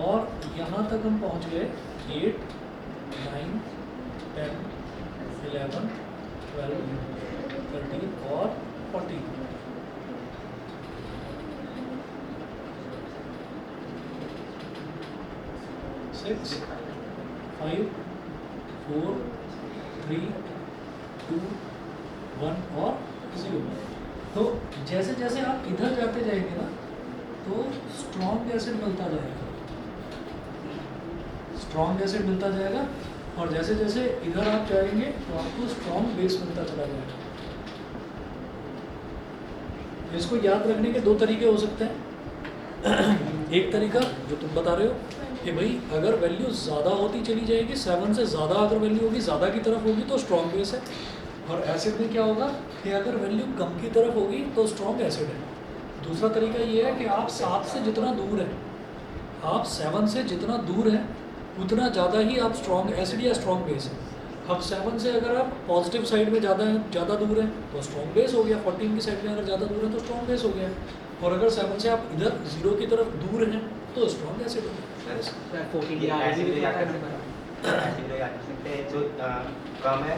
और यहाँ तक हम पहुँच गए 8, 9, 10, 11, 12, 13 और 14। 6, 5, 4 3 2 1 और 0। तो जैसे जैसे आप इधर जाते जाएंगे ना तो स्ट्रॉन्ग एसिड मिलता जाएगा, स्ट्रॉन्ग एसिड मिलता जाएगा, और जैसे जैसे इधर आप जाएंगे तो आपको स्ट्रॉन्ग बेस मिलता चला जाएगा। इसको याद रखने के दो तरीके हो सकते हैं। एक तरीका जो तुम बता रहे हो कि भाई अगर वैल्यू ज़्यादा होती चली जाएगी, 7 से ज़्यादा अगर वैल्यू होगी, ज़्यादा की तरफ होगी तो स्ट्रॉन्ग बेस है। और एसिड में क्या होगा कि अगर वैल्यू कम की तरफ होगी तो स्ट्रॉन्ग एसिड है। दूसरा तरीका ये है कि आप 7 से जितना दूर हैं, आप 7 से जितना दूर हैं उतना ज़्यादा ही आप स्ट्रॉन्ग एसिड या स्ट्रॉन्ग बेस है। अब 7 से अगर आप पॉजिटिव साइड में ज़्यादा दूर हैं तो स्ट्रॉन्ग बेस हो गया, 14 की साइड में अगर ज़्यादा दूर है तो स्ट्रॉन्ग बेस हो गया, और अगर 7 से आप इधर 0 की तरफ दूर हैं तो स्ट्रॉन्ग एसिड हो गया। सर 14 ये या एसिड भी याद पता कर नहीं सकते हैं, एसिड याद कर सकते हैं। जो कम है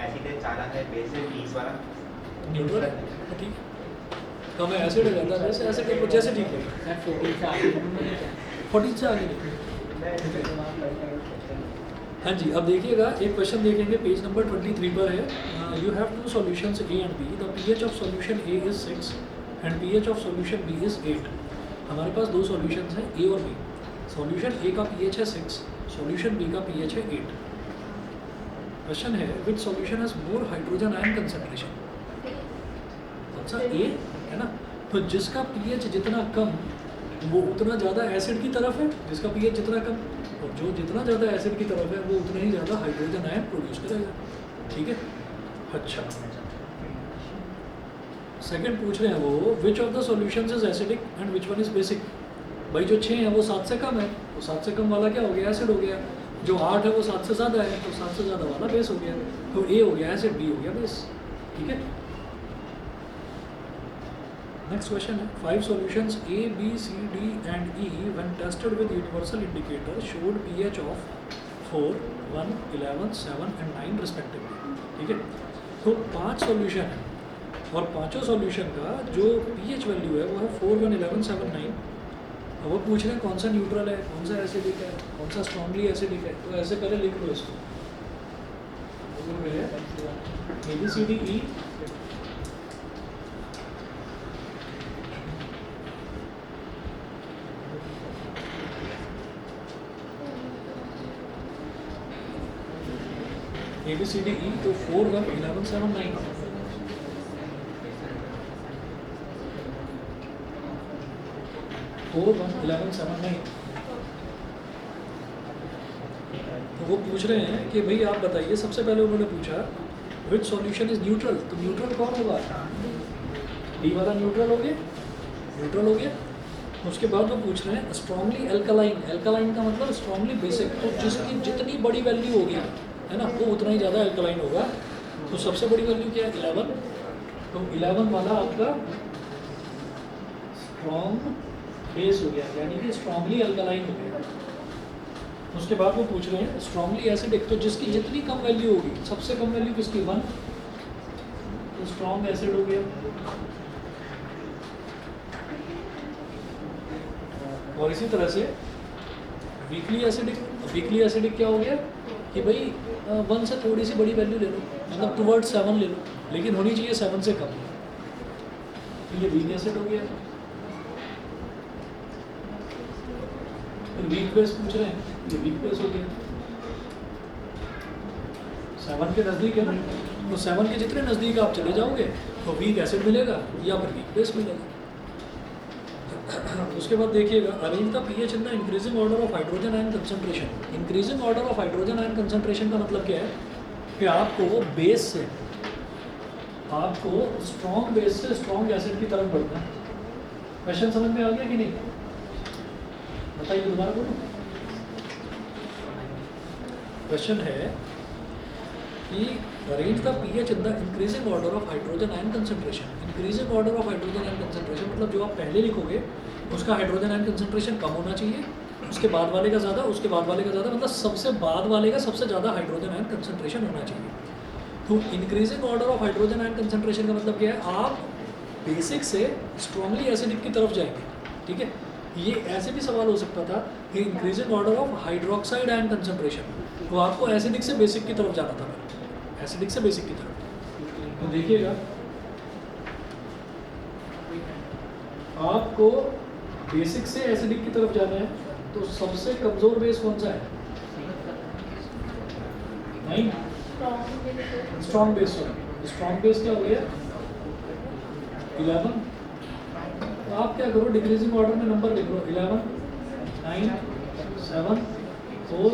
एसिड है, ज़्यादा है बेस है, 20 वाला न्यूट्रल है, तो ठीक है। कम है एसिड है, ज़्यादा बेस है, एसिड है जैसे ठीक है। सर 14 से आगे नहीं है 14 से आगे नहीं। क्या? हाँ जी, अब देखिएगा एक क्वेश्चन देखेंगे, पेज नंबर 23 पर है। You have two solutions A and B, the pH of solution A is 6 and pH of solution B is 8। हमारे पास दो सॉल्यूशंस हैं ए और बी। सॉल्यूशन ए का पीएच है 6, सॉल्यूशन बी का पीएच है 8। क्वेश्चन है which solution has more hydrogen ion concentration. अच्छा ए है ना, तो जिसका पीएच जितना कम वो उतना ज़्यादा एसिड की तरफ है, जिसका पीएच जितना कम, और जो जितना ज़्यादा एसिड की तरफ है वो उतना ही ज़्यादा हाइड्रोजन आयन प्रोड्यूस करेगा। ठीक है। अच्छा, सेकंड पूछ रहे हैं वो which of the solutions is acidic and which one is basic. भाई जो 6 है वो 7 से कम है, तो 7 से कम वाला क्या हो गया, एसिड हो गया। जो 8 है वो 7 से ज़्यादा है, तो 7 से ज़्यादा वाला बेस हो गया। तो ए हो गया एसिड, बी हो गया बेस। ठीक है। नेक्स्ट क्वेश्चन है 5 solutions A, B, C, D and E when tested with universal indicator showed pH of 4, 1, 11, 7 and 9 respectively। ठीक है। तो 5 सॉल्यूशन है और पांचों सॉल्यूशन का जो pH वैल्यू है वो है 4, 1, 11, 7, 9। अब वो पूछ रहे हैं कौन सा न्यूट्रल है, कौन सा एसिडिक है, कौन सा स्ट्रॉन्गली एसिडिक है। तो ऐसे पहले लिख लो इसको, A, B, C, D, E। A B C D E, तो 4, 1, 11, 7, 9। तो वो पूछ रहे हैं कि भाई आप बताइए, सबसे पहले उन्होंने पूछा विच सॉल्यूशन इज न्यूट्रल। तो न्यूट्रल कौन होगा, डी वाला न्यूट्रल हो गया, न्यूट्रल हो गया। उसके बाद वो पूछ रहे हैं स्ट्रॉन्गली एल्कलाइन। एल्कलाइन का मतलब स्ट्रॉन्गली बेसिक, तो जिसकी जितनी बड़ी वैल्यू होगी है ना वो उतना ही ज़्यादा एल्कलाइन होगा। तो सबसे बड़ी वैल्यू क्या है, 11। तो 11 वाला आपका स्ट्रॉन्ग बेस हो गया, यानी कि स्ट्रॉन्गली एल्कलाइन हो गया। उसके बाद वो पूछ रहे हैं स्ट्रॉन्गली एसिडिक, तो जिसकी जितनी कम वैल्यू होगी, सबसे कम वैल्यू किसकी, 1, तो स्ट्रॉन्ग एसिड हो गया। और इसी तरह से वीकली एसिडिक, वीकली एसिडिक क्या हो गया कि भाई 1 से थोड़ी सी बड़ी वैल्यू ले लो, मतलब टुवर्ड 7 ले लो, लेकिन होनी चाहिए 7 से कम। तो ये वीक एसिड हो गया। फिर वीक बेस पूछ रहे हैं, ये वीक बेस हो गया। 7 के नज़दीक है ना, तो 7 के जितने नज़दीक आप चले जाओगे तो वीक एसिड मिलेगा या फिर वीक बेस मिलेगा। उसके बाद देखिएगा arrange the pH in the increasing order of hydrogen ion concentration. Increasing order of hydrogen ion concentration का मतलब क्या है कि आपको बेस से, आपको स्ट्रॉन्ग बेस से स्ट्रॉन्ग एसिड की तरफ बढ़ना है। क्वेश्चन समझ में आ गया कि नहीं, बताइए दोबारा बोलो। क्वेश्चन है कि arrange the pH in the increasing order of hydrogen ion concentration. Increasing order of hydrogen ion concentration मतलब जो आप पहले लिखोगे उसका हाइड्रोजन आयन कंसंट्रेशन कम होना चाहिए, उसके बाद वाले का ज़्यादा, उसके बाद वाले का ज़्यादा, मतलब सबसे बाद वाले का सबसे ज़्यादा हाइड्रोजन आयन कंसंट्रेशन होना चाहिए। तो increasing order of hydrogen ion concentration का मतलब क्या है, आप बेसिक से स्ट्रॉन्गली एसिडिक की तरफ जाएंगे। ठीक है। ये ऐसे भी सवाल हो सकता था कि increasing order of hydroxide ion concentration, तो आपको एसिडिक से बेसिक की तरफ जाना था, एसिडिक से बेसिक की तरफ। तो देखिएगा आपको बेसिक से एसिडिक की तरफ जाना है, तो सबसे कमज़ोर बेस कौन सा है? नहीं, स्ट्रॉन्ग बेस। स्ट्रॉन्ग बेस क्या हो गया? 11। तो आप क्या करो, डिक्रीजिंग ऑर्डर में नंबर लिख लो, 11, 9, 7, 4,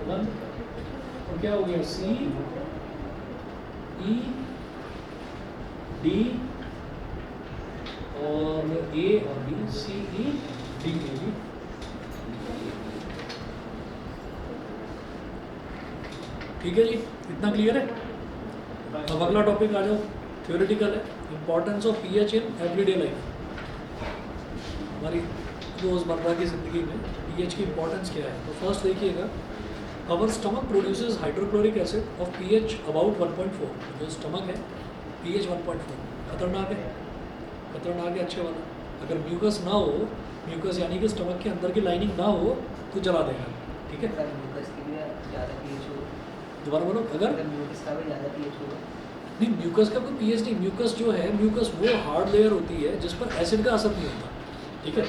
1। और क्या हो गया? C, E, D और A और B, C, E, D, A, B। ठीक है जी, इतना क्लियर है? अब अगला टॉपिक आ जाओ, थ्योरेटिकल है, importance of pH in everyday life. हमारी रोज़मर्रा की ज़िंदगी में पीएच की इम्पोर्टेंस क्या है? तो फर्स्ट देखिएगा, our stomach produces hydrochloric acid of pH about 1.4। जो स्टमक है पीएच 1.4, खतरनाक है, खतरनाक है अच्छे वाला। अगर म्यूकस ना हो, म्यूकस यानी कि स्टमक के अंदर की लाइनिंग ना हो तो जला देगा, ठीक है? दोबारा बोलो, अगर नहीं, म्यूकस का कोई पीएच नहीं। म्यूकस जो है, म्यूकस वो हार्ड लेयर होती है जिस पर एसिड का असर नहीं होता, ठीक है?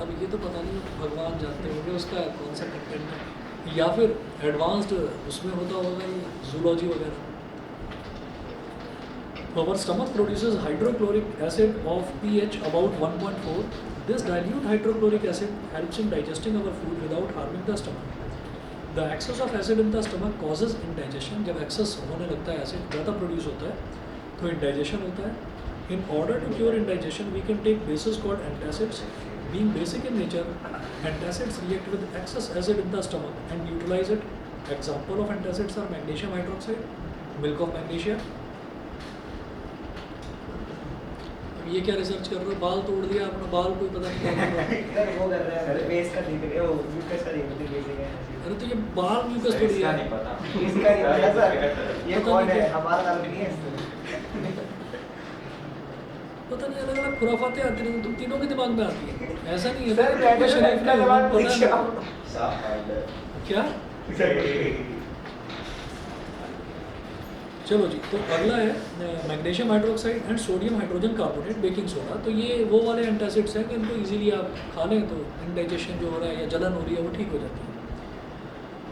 अब ये तो पता नहीं, भगवान जानते होंगे उसका कौन सा कंटेंट है, या फिर एडवांस्ड उसमें होता होगा जूलॉजी वगैरह। Our stomach produces hydrochloric acid of pH about 1.4. This dilute hydrochloric acid helps in digesting our food without harming the stomach. The excess of acid in the stomach causes indigestion. जब excess होने लगता है, acid ज़्यादा produce होता है तो indigestion होता है. In order to cure indigestion, we can take bases called antacids. Being basic in nature, antacids react with excess acid in the stomach and neutralize it. Example of antacids are magnesium hydroxide, milk of magnesia. ये क्या research कर रहे हो? बाल तोड़ दिया अपना, बाल कोई पता नहीं क्या कर रहा है। वो कर रहे हैं बेस का देख रहे हो, म्यूकस का देख रहे हैं। अरे तो ये बाल म्यूकस तोड़ दिया, नहीं पता, इसका नहीं पता सर, ये पता कौन नहीं है? क्या। हमारा नाम नहीं है इसमें। पता नहीं, अलग अलग खुराफातें आती रहती, तुम तीनों के दिमाग में आती है, ऐसा नहीं है। सर तुमको शरीफ का नहीं, जवाब पता दीजिए नहीं। आप। क्या? चलो जी, तो अगला है magnesium hydroxide and sodium hydrogen carbonate baking soda. तो ये वो वाले एंटासिड्स हैं कि इनको इजीली आप खा लें तो इंडाइजेशन जो हो रहा है या जलन हो रही है वो ठीक हो जाती है।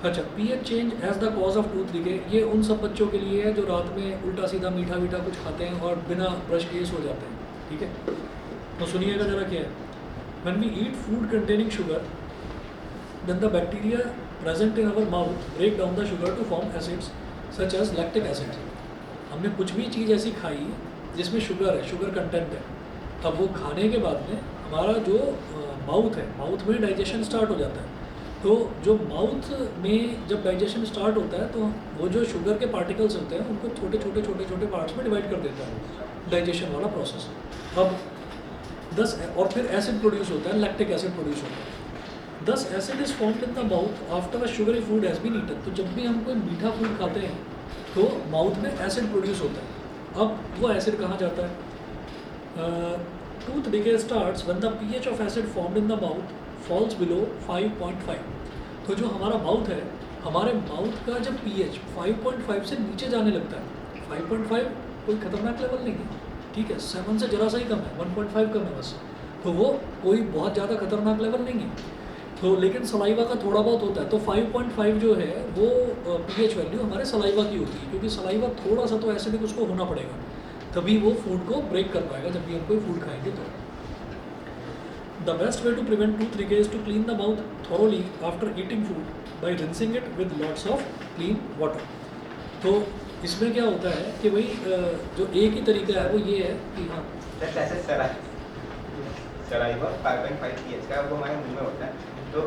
अच्छा, pH change as the cause of tooth decay, ये उन सब बच्चों के लिए है जो रात में उल्टा सीधा मीठा मीठा कुछ खाते हैं और बिना ब्रश किए सो जाते हैं, ठीक है? तो सुनिएगा जरा क्या है। When we eat food containing sugar, then the bacteria present in our mouth break down the sugar to form acids such as lactic acid. हमने कुछ भी चीज़ ऐसी खाई जिसमें शुगर है, शुगर कंटेंट है, तब वो खाने के बाद में हमारा जो माउथ है, माउथ में डाइजेशन स्टार्ट हो जाता है। तो जो माउथ में जब डाइजेशन स्टार्ट होता है तो वो जो शुगर के पार्टिकल्स होते हैं उनको छोटे छोटे छोटे छोटे पार्ट्स में डिवाइड कर देता है डाइजेशन वाला प्रोसेस। अब 10 और फिर एसिड प्रोड्यूस होता है, लैक्टिक एसिड प्रोड्यूस होता है। 10 acid is formed in the mouth after a sugary food has been eaten. तो जब भी हम कोई मीठा फूड खाते हैं तो माउथ में एसिड प्रोड्यूस होता है। अब वो एसिड कहाँ जाता है? Tooth decay starts when the pH of acid formed in the mouth falls below 5.5। तो जो हमारा माउथ है, हमारे माउथ का जब पीएच 5.5 से नीचे जाने लगता है, 5.5 कोई खतरनाक लेवल नहीं है, ठीक है? 7 से जरा सा ही कम है, 1.5 कम है बस, तो वो कोई बहुत ज़्यादा खतरनाक लेवल नहीं है। तो लेकिन सलाइवा का थोड़ा बहुत होता है, तो 5.5 जो है वो पीएच वैल्यू हमारे सलाइवा की होती है, क्योंकि सलाइवा थोड़ा सा तो एसिडिक उसको होना पड़ेगा, तभी वो फूड को ब्रेक कर पाएगा जब भी हम कोई फूड खाएंगे। तो the best way to prevent tooth decay is to clean the mouth thoroughly after eating food by rinsing it with lots of clean water. तो इसमें क्या होता है कि भाई जो एक ही तरीका है वो ये है कि हाँ, जैसे सलाइवा 5.5 pH का वो हमारे मुंह में होता है, तो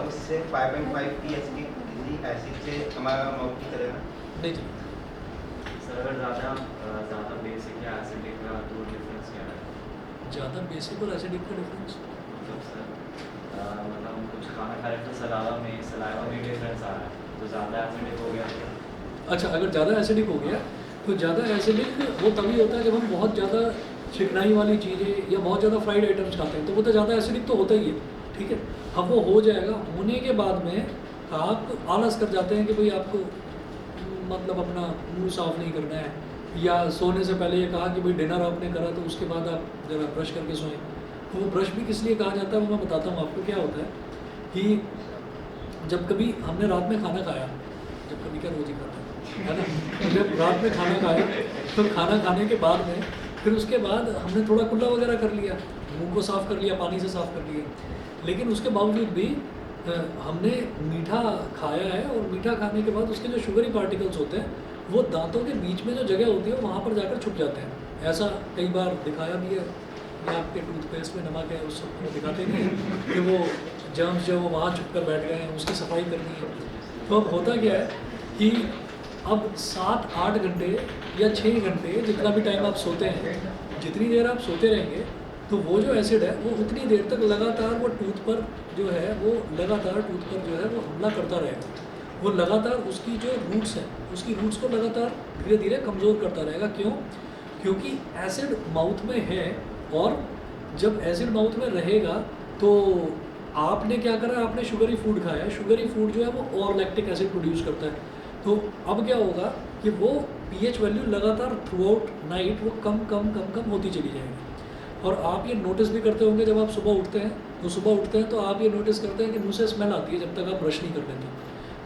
उससे 5.5 pH की किसी एसिड से हमारा माउथ की चलेगा नहीं जी। सर अगर ज़्यादा बेसिक या एसिडिक का तो डिफरेंस क्या है? ज़्यादा बेसिक और एसिडिक का डिफरेंस मतलब सर मतलब कुछ खाना खा रहे तो सलाइवा में डिफरेंस आ रहा है, तो ज़्यादा एसिडिक हो गया क्या? अच्छा, अगर ज़्यादा एसिडिक हो गया तो ज़्यादा एसिडिक वो तभी होता है जब हम बहुत ज़्यादा चिकनाई वाली चीज़ें या बहुत ज़्यादा फ्राइड आइटम्स खाते हैं, तो वो तो ज़्यादा एसिडिक तो होता ही है। ठीक है। अब वो हो जाएगा, होने के बाद में आप आलस कर जाते हैं कि भाई आपको मतलब अपना मुंह साफ नहीं करना है, या सोने से पहले ये कहा कि भाई डिनर आपने करा तो उसके बाद आप ज़रा ब्रश करके सोएं। तो वो ब्रश भी किस लिए कहा जाता है वो मैं बताता हूँ आपको। क्या होता है कि जब कभी हमने रात में खाना खाया, जब कभी क्या रोज ही खाता है ना, तो जब रात में खाना खाया तो खाना खाने के बाद में फिर उसके बाद हमने थोड़ा कुल्ला वगैरह कर लिया, मुंह को साफ़ कर लिया, पानी से साफ़ कर लिया, लेकिन उसके बावजूद भी हमने मीठा खाया है, और मीठा खाने के बाद उसके जो शुगरी पार्टिकल्स होते हैं वो दांतों के बीच में जो जगह होती है वहाँ पर जाकर छुप जाते हैं। ऐसा कई बार दिखाया भी है, या आपके टूथपेस्ट में नमक है उस सबको दिखाते नहीं हैं कि वो जर्म्स जो वो वहाँ छुप कर बैठ गए हैं, उसकी सफाई करनी है। तो अब होता क्या है कि अब 7-8 घंटे या 6 घंटे जितना भी टाइम आप सोते हैं, जितनी देर आप सोते रहेंगे तो वो जो एसिड है वो उतनी देर तक लगातार वो टूथ पर जो है वो लगातार टूथ पर जो है वो हमला करता रहेगा। वो लगातार उसकी जो रूट्स हैं उसकी रूट्स को लगातार धीरे धीरे कमज़ोर करता रहेगा। क्यों? क्योंकि एसिड माउथ में है, और जब एसिड माउथ में रहेगा तो आपने क्या करा, आपने शुगरी फूड खाया, शुगरी फूड जो है वो और लैक्टिक एसिड प्रोड्यूस करता है। तो अब क्या होगा कि वो पीएच वैल्यू लगातार थ्रू आउट नाइट वो कम कम कम कम होती चली जाएगी। और आप ये नोटिस भी करते होंगे जब आप सुबह उठते हैं, तो आप ये नोटिस करते हैं कि मुंह से स्मेल आती है जब तक आप ब्रश नहीं कर लेते।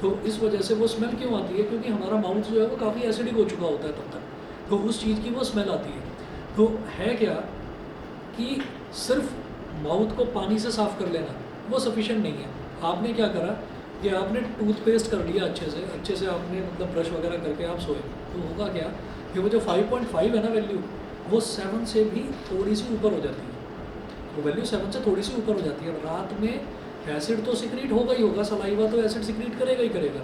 तो इस वजह से वो स्मेल क्यों आती है? क्योंकि हमारा माउथ जो है वो काफ़ी एसिडिक हो चुका होता है तब तक, तो उस चीज़ की वो स्मेल आती है। तो है क्या कि सिर्फ माउथ को पानी से साफ़ कर लेना वो सफिशिएंट नहीं है। आपने क्या करा कि आपने टूथपेस्ट कर लिया अच्छे से आपने मतलब ब्रश वगैरह करके आप सोए, तो होगा क्या कि वो जो 5.5 है ना वैल्यू, वो 7 से भी थोड़ी सी ऊपर हो जाती है। वो वैल्यू 7 से थोड़ी सी ऊपर हो जाती है। रात में एसिड तो सिक्रीट होगा ही होगा, सलाइवा तो एसिड सिक्रीट करेगा ही करेगा।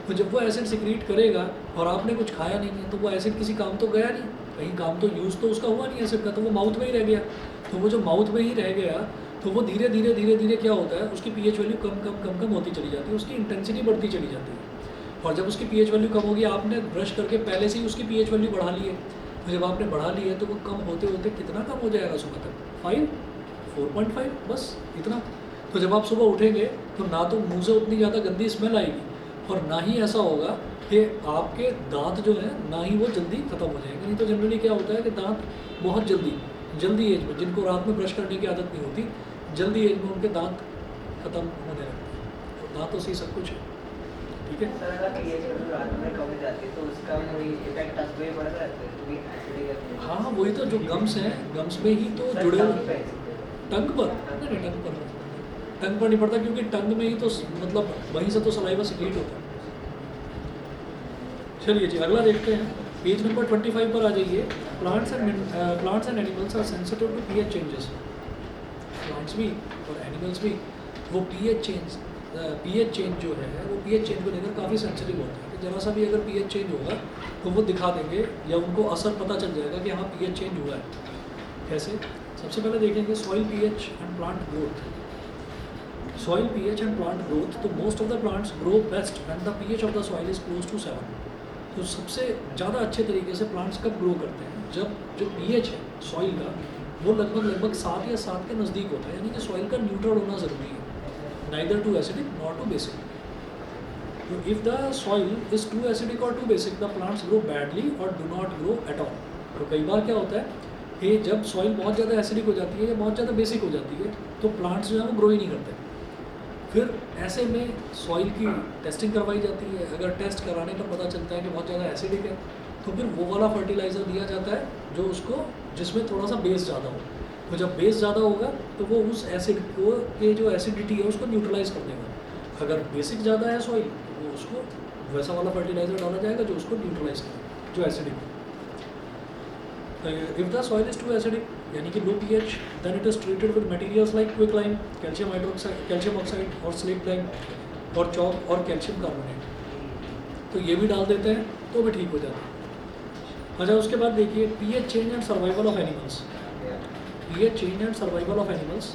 तो जब वो एसिड सिक्रीट करेगा और आपने कुछ खाया नहीं है तो वो एसिड किसी काम तो गया नहीं, कहीं काम तो यूज़ तो उसका हुआ नहीं एसिड का, तो वो माउथ में ही रह गया। तो वो जो माउथ में ही रह गया तो वो धीरे धीरे क्या होता है, उसकी पीएच वैल्यू कम होती चली जाती है, उसकी इंटेंसिटी बढ़ती चली जाती है। और जब उसकी पीएच वैल्यू कम होगी, आपने ब्रश करके पहले से ही उसकी पीएच वैल्यू बढ़ा ली है, तो जब आपने बढ़ा ली है तो वो कम होते होते कितना कम हो जाएगा सुबह तक? 4.5 बस इतना। तो जब आप सुबह उठेंगे तो ना तो मुंह से उतनी ज़्यादा गंदी स्मेल आएगी, और ना ही ऐसा होगा कि आपके दांत जो हैं ना ही वो जल्दी ख़त्म हो जाएंगे। नहीं तो जनरली क्या होता है कि दांत बहुत जल्दी एज में, जिनको रात में ब्रश करने की आदत नहीं होती, जल्दी एज में उनके दांत ख़त्म होने लगते हैं। तो दांतों से ही सब कुछ है, ठीक है। सर अगर पीएच वैल्यू रात में कम हो जाती है तो उसका कोई इफेक्ट टंग पे पड़ता है? क्योंकि एसिडिक है। हाँ, वही तो जो गम्स हैं, गम्स में ही तो जुड़े हुए। टंग पर नहीं, टंग पर नहीं पड़ता, क्योंकि टंग में ही तो मतलब वहीं से तो सलाइवा सिक्रीट होता है। चलिए जी, अगला देखते हैं। पेज नंबर 25 पर आ जाइए। Plants and animals are sensitive to pH changes. Plants भी और एनिमल्स भी वो पीएच चेंज जो है वो पीएच चेंज को लेकर काफ़ी सेंसिटिव होते हैं। कि जरा सा भी अगर पीएच चेंज होगा तो वो दिखा देंगे, या उनको असर पता चल जाएगा कि हाँ पीएच चेंज हुआ है। कैसे? सबसे पहले देखेंगे soil pH and plant growth. Soil pH and plant growth, तो most of the plants grow best when the pH of the soil is close to 7। तो सबसे ज़्यादा अच्छे तरीके से प्लांट्स कब ग्रो करते हैं? जब जो pH है सॉइल का वो लगभग 7 या 7 के नज़दीक होता है, यानी कि सॉइल का न्यूट्रल होना ज़रूरी है, neither too acidic nor too basic। तो if the soil is too acidic or too basic, the plants grow badly or do not grow at all। तो कई बार क्या होता है कि जब सॉइल बहुत ज़्यादा एसिडिक हो जाती है या बहुत ज़्यादा बेसिक हो जाती है तो प्लांट्स जो है वो ग्रो ही नहीं करते। फिर ऐसे में सॉइल की टेस्टिंग करवाई जाती है। अगर टेस्ट कराने पर पता चलता है कि बहुत ज़्यादा एसिडिक है तो फिर वो वाला फर्टिलाइज़र दिया जाता है जो उसको जिसमें थोड़ा सा बेस ज़्यादा हो। तो जब बेस ज़्यादा होगा तो वो उस एसिड को के जो एसिडिटी है उसको न्यूट्रलाइज कर देगा। अगर बेसिक ज़्यादा है सॉइल तो उसको वैसा वाला फर्टिलाइज़र डाला जाएगा जो उसको न्यूट्रलाइज करे, जो एसिडिक हो। If the soil is too acidic, यानी कि low pH, then it is treated with materials like quicklime, calcium hydroxide, calcium oxide और slaked lime और chalk और calcium carbonate। तो ये भी डाल देते हैं तो भी ठीक हो जाता है। अच्छा, उसके बाद देखिए pH change and survival of animals। pH change and survival of animals।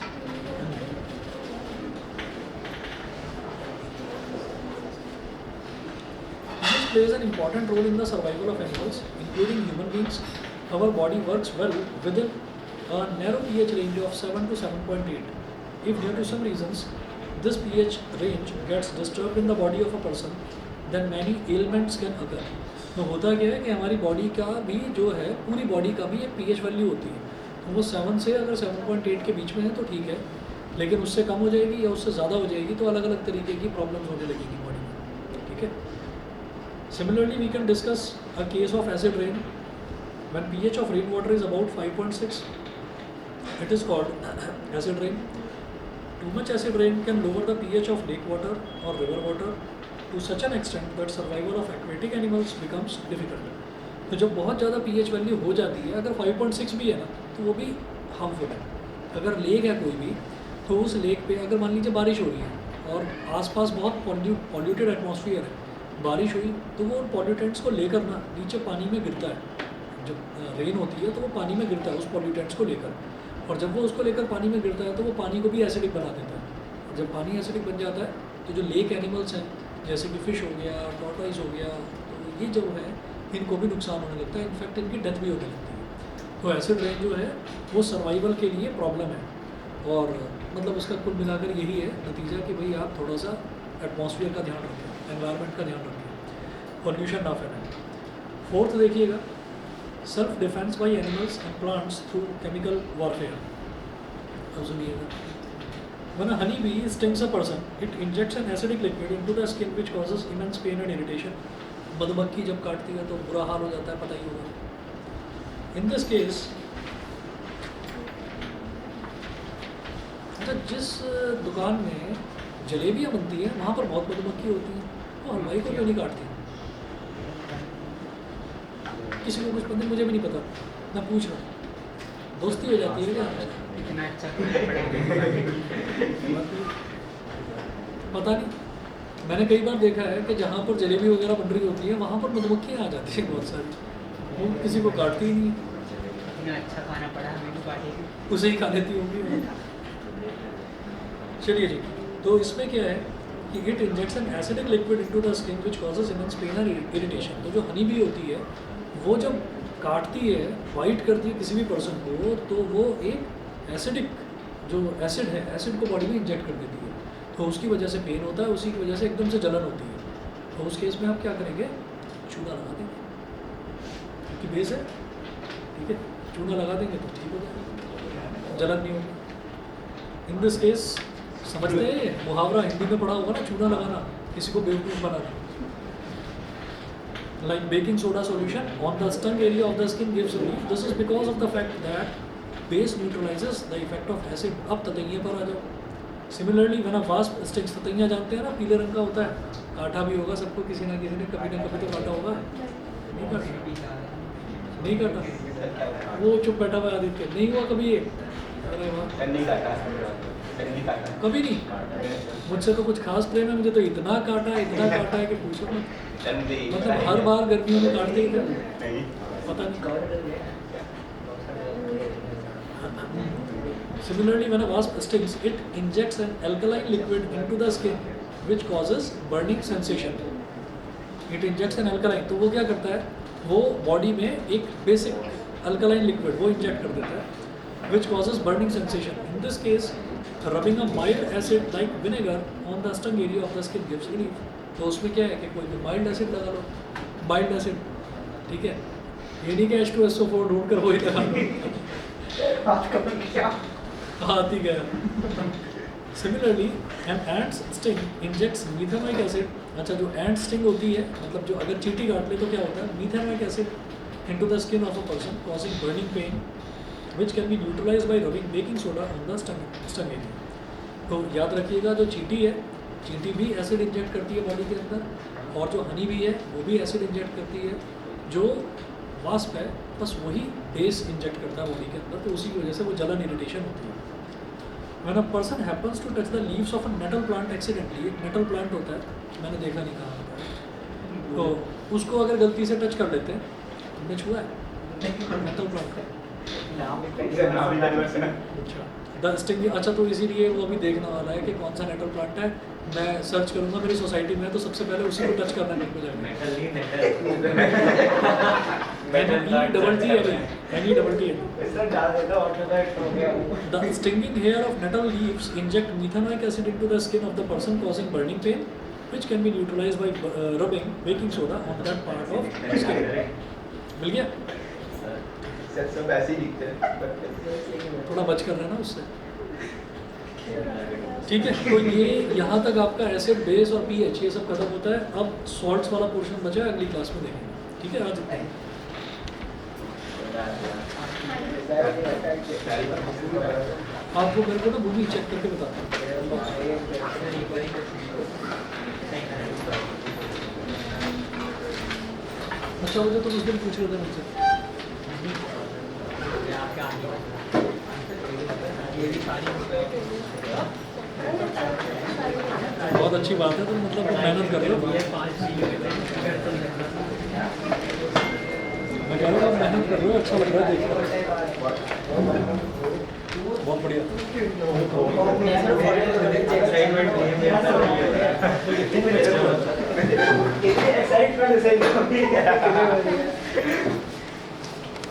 This plays an important role in the survival of animals, including human beings। Our body works well within a narrow pH range of 7 to 7.8। if due to some reasons this pH range gets disturbed in the body of a person, then many ailments can occur. तो होता क्या है कि हमारी body का भी जो है, पूरी बॉडी का भी एक pH वैल्यू होती है, तो वो 7 से अगर 7.8 के बीच में है तो ठीक है, लेकिन उससे कम हो जाएगी या उससे ज़्यादा हो जाएगी तो अलग अलग तरीके की प्रॉब्लम्स होने लगेगी बॉडी में, ठीक है. Similarly, we can discuss a case of acid rain. When pH of rainwater is about 5.6, it is called acid rain. Too much acid rain can lower the pH of lake water or river water to such an extent that survival of aquatic animals becomes difficult. तो जब बहुत ज़्यादा pH value हो जाती है, अगर 5.6 भी है ना, तो वो भी हार्मफुल है. अगर लेक है कोई भी, तो उस लेक पे अगर मान लीजिए बारिश हो रही है और आसपास बहुत पॉल्यूटेड एटमॉस्फेयर है, बारिश हुई तो वो पॉल्यूटेंट्स को लेकर ना नीचे पानी में गिरता है. जब रेन होती है तो वो पानी में गिरता है उस पॉल्यूटेंट्स को लेकर, और जब वो उसको लेकर पानी में गिरता है तो वो पानी को भी एसिडिक बना देता है. और जब पानी एसिडिक बन जाता है तो जो लेक एनिमल्स हैं, जैसे कि फ़िश हो गया, टॉर्टॉइस हो गया, तो ये जो है इनको भी नुकसान होने लगता है, इनफैक्ट इनकी डेथ भी होने लगती है. तो एसिड रेन जो है वो सर्वाइवल के लिए प्रॉब्लम है. और मतलब उसका कुल मिलाकर यही है नतीजा कि भाई आप थोड़ा सा एटमॉस्फेयर का ध्यान रखें, एनवायरनमेंट का ध्यान रखें, पॉल्यूशन ना फैलाएं. फोर्थ देखिएगा, self defence by animals and plants through chemical warfare. अब सुनिएगा, when a honeybee stings a person, it injects an acidic liquid into the skin which causes immense pain and irritation. मधुमक्खी जब काटती है तो बुरा हाल हो जाता है, पता ही होगा. In this case, अच्छा जिस दुकान में जलेबियाँ बनती हैं वहाँ पर बहुत मधुमक्खी होती हैं, तो हलवाई को क्यों नहीं काटती? किसी को कुछ पता नहीं, मुझे भी नहीं पता, मैं पूछ रहा हूँ. दोस्ती हो जाती है क्या? इतना अच्छा खाना पड़ेगा. पता नहीं. मैंने कई बार देखा है कि जहाँ पर जलेबी वगैरह बन रही होती है वहाँ पर मधुमक्खियाँ आ जाती हैं बहुत सारी, वो किसी को काटती ही नहीं, इतना अच्छा खाना पड़ा, हमें भी काटेगी. उसे ही खा लेती होंगी. चलिए जी, तो इसमें क्या है कि it injects an acidic liquid into the skin which causes immense pain and irritation. तो जो हनी बी होती है वो जब काटती है, बाइट करती है किसी भी पर्सन को, तो वो एक एसिडिक जो एसिड है, एसिड को बॉडी में इंजेक्ट कर देती है, तो उसकी वजह से पेन होता है, उसी की वजह से एकदम से जलन होती है. तो उस केस में आप क्या करेंगे? चूना लगा देंगे, क्योंकि बेस है, ठीक है, चूना लगा देंगे तो ठीक हो जाएगा, जलन नहीं होगी. इन दिस केस समझते हैं ये मुहावरा हिंदी में पढ़ा होगा ना, चूना लगाना, किसी को बेवकूफ़ बनाना. Like baking soda solution on the stung area of the skin gives relief. This is because of the fact that base neutralizes the effect of acid. अब ततैया पर आ जाओ. Similarly, when a wasp stings, ततैया जानते हैं ना, पीले रंग का होता है, काटा भी होगा सबको, किसी ना किसी ने कभी ना कभी तो काटा होगा. नहीं काटा? नहीं काटा? वो चुप बैठा हुआ आदित्य, नहीं हुआ कभी ये? अरे वाह, कभी नहीं. मुझसे तो कुछ खास प्रेम है, मुझे तो इतना काटा है कि पूछो मत. मतलब हर बार गर्मियों में काटते ही थे, पता नहीं. Similarly, when a wasp stings, it injects an alkaline liquid into the skin, which causes burning sensation. It injects an alkaline, तो वो क्या करता है? वो बॉडी में एक बेसिक alkaline liquid वो इंजेक्ट कर देता है, which causes burning sensation. In this case, rubbing a mild acid like vinegar on the stung area of the skin gives relief. तो उसमें क्या है कि कोई भी माइल्ड एसिड लगा लो, माइल्ड एसिड, ठीक है, ये नहीं कि H2SO4 ढूंढ कर वही लगा हाथ ही गया. Similarly, an ant's sting injects methanoic acid. अच्छा, जो ant sting होती है, मतलब जो अगर चींटी काट ले तो क्या होता है? methanoic acid into the skin of a person causing burning pain, which can be neutralized by rubbing baking soda on the stung area. तो याद रखिएगा, जो चींटी है, चींटी भी एसिड इंजेक्ट करती है बॉडी के अंदर, और जो हनी भी है वो भी एसिड इंजेक्ट करती है. जो वास्प है बस वही बेस इंजेक्ट करता है बॉडी के अंदर, तो उसी की वजह से वो जलन इरिटेशन होती है. When a person happens to touch the leaves of a nettle plant accidentally, एक nettle plant होता है, मैंने देखा नहीं कहाँ होता है, तो उसको अगर गलती से टच कर लेते हैं, तुमने छुआ है nettle plant का? अच्छा, द स्टिंग, अच्छा, तो इसीलिए वो अभी देखने वाला है कि कौन सा नेटल प्लांट है. मैं सर्च करूँगा मेरी सोसाइटी में, तो सबसे पहले उसी को टच करना मेरे को जाएगा. Metal NE-double-T-L-E. NE-double-T-L-E. इससे डाल देता ऑटोमेटिक हो गया The stinging hair of nettle leaves inject methanoic acid into the skin of the person, causing burning pain, which can be neutralized by rubbing baking soda on that part of skin. मिल गया? सब ऐसे ही दिखते हैं थोड़ा बच कर रहना उससे। ठीक है, तो ये यहाँ तक आपका एसिड, बेस और पीएच ये सब खत्म होता है। अब सॉल्ट्स वाला पोर्शन बचा है, अगली क्लास में देखेंगे। ठीक है, आज इतना ही। आपको मेरे को ना मूवी चेक करके बताता अच्छा मुझे तो उस दिन पूछ रहे थे मुझसे। बहुत अच्छी बात है, तुम मतलब मेहनत कर रहे हो। मैं कह रहा हूँ आप मेहनत कर रहे हो, अच्छा लग रहा है देखकर। बहुत बढ़िया। एक्साइटमेंट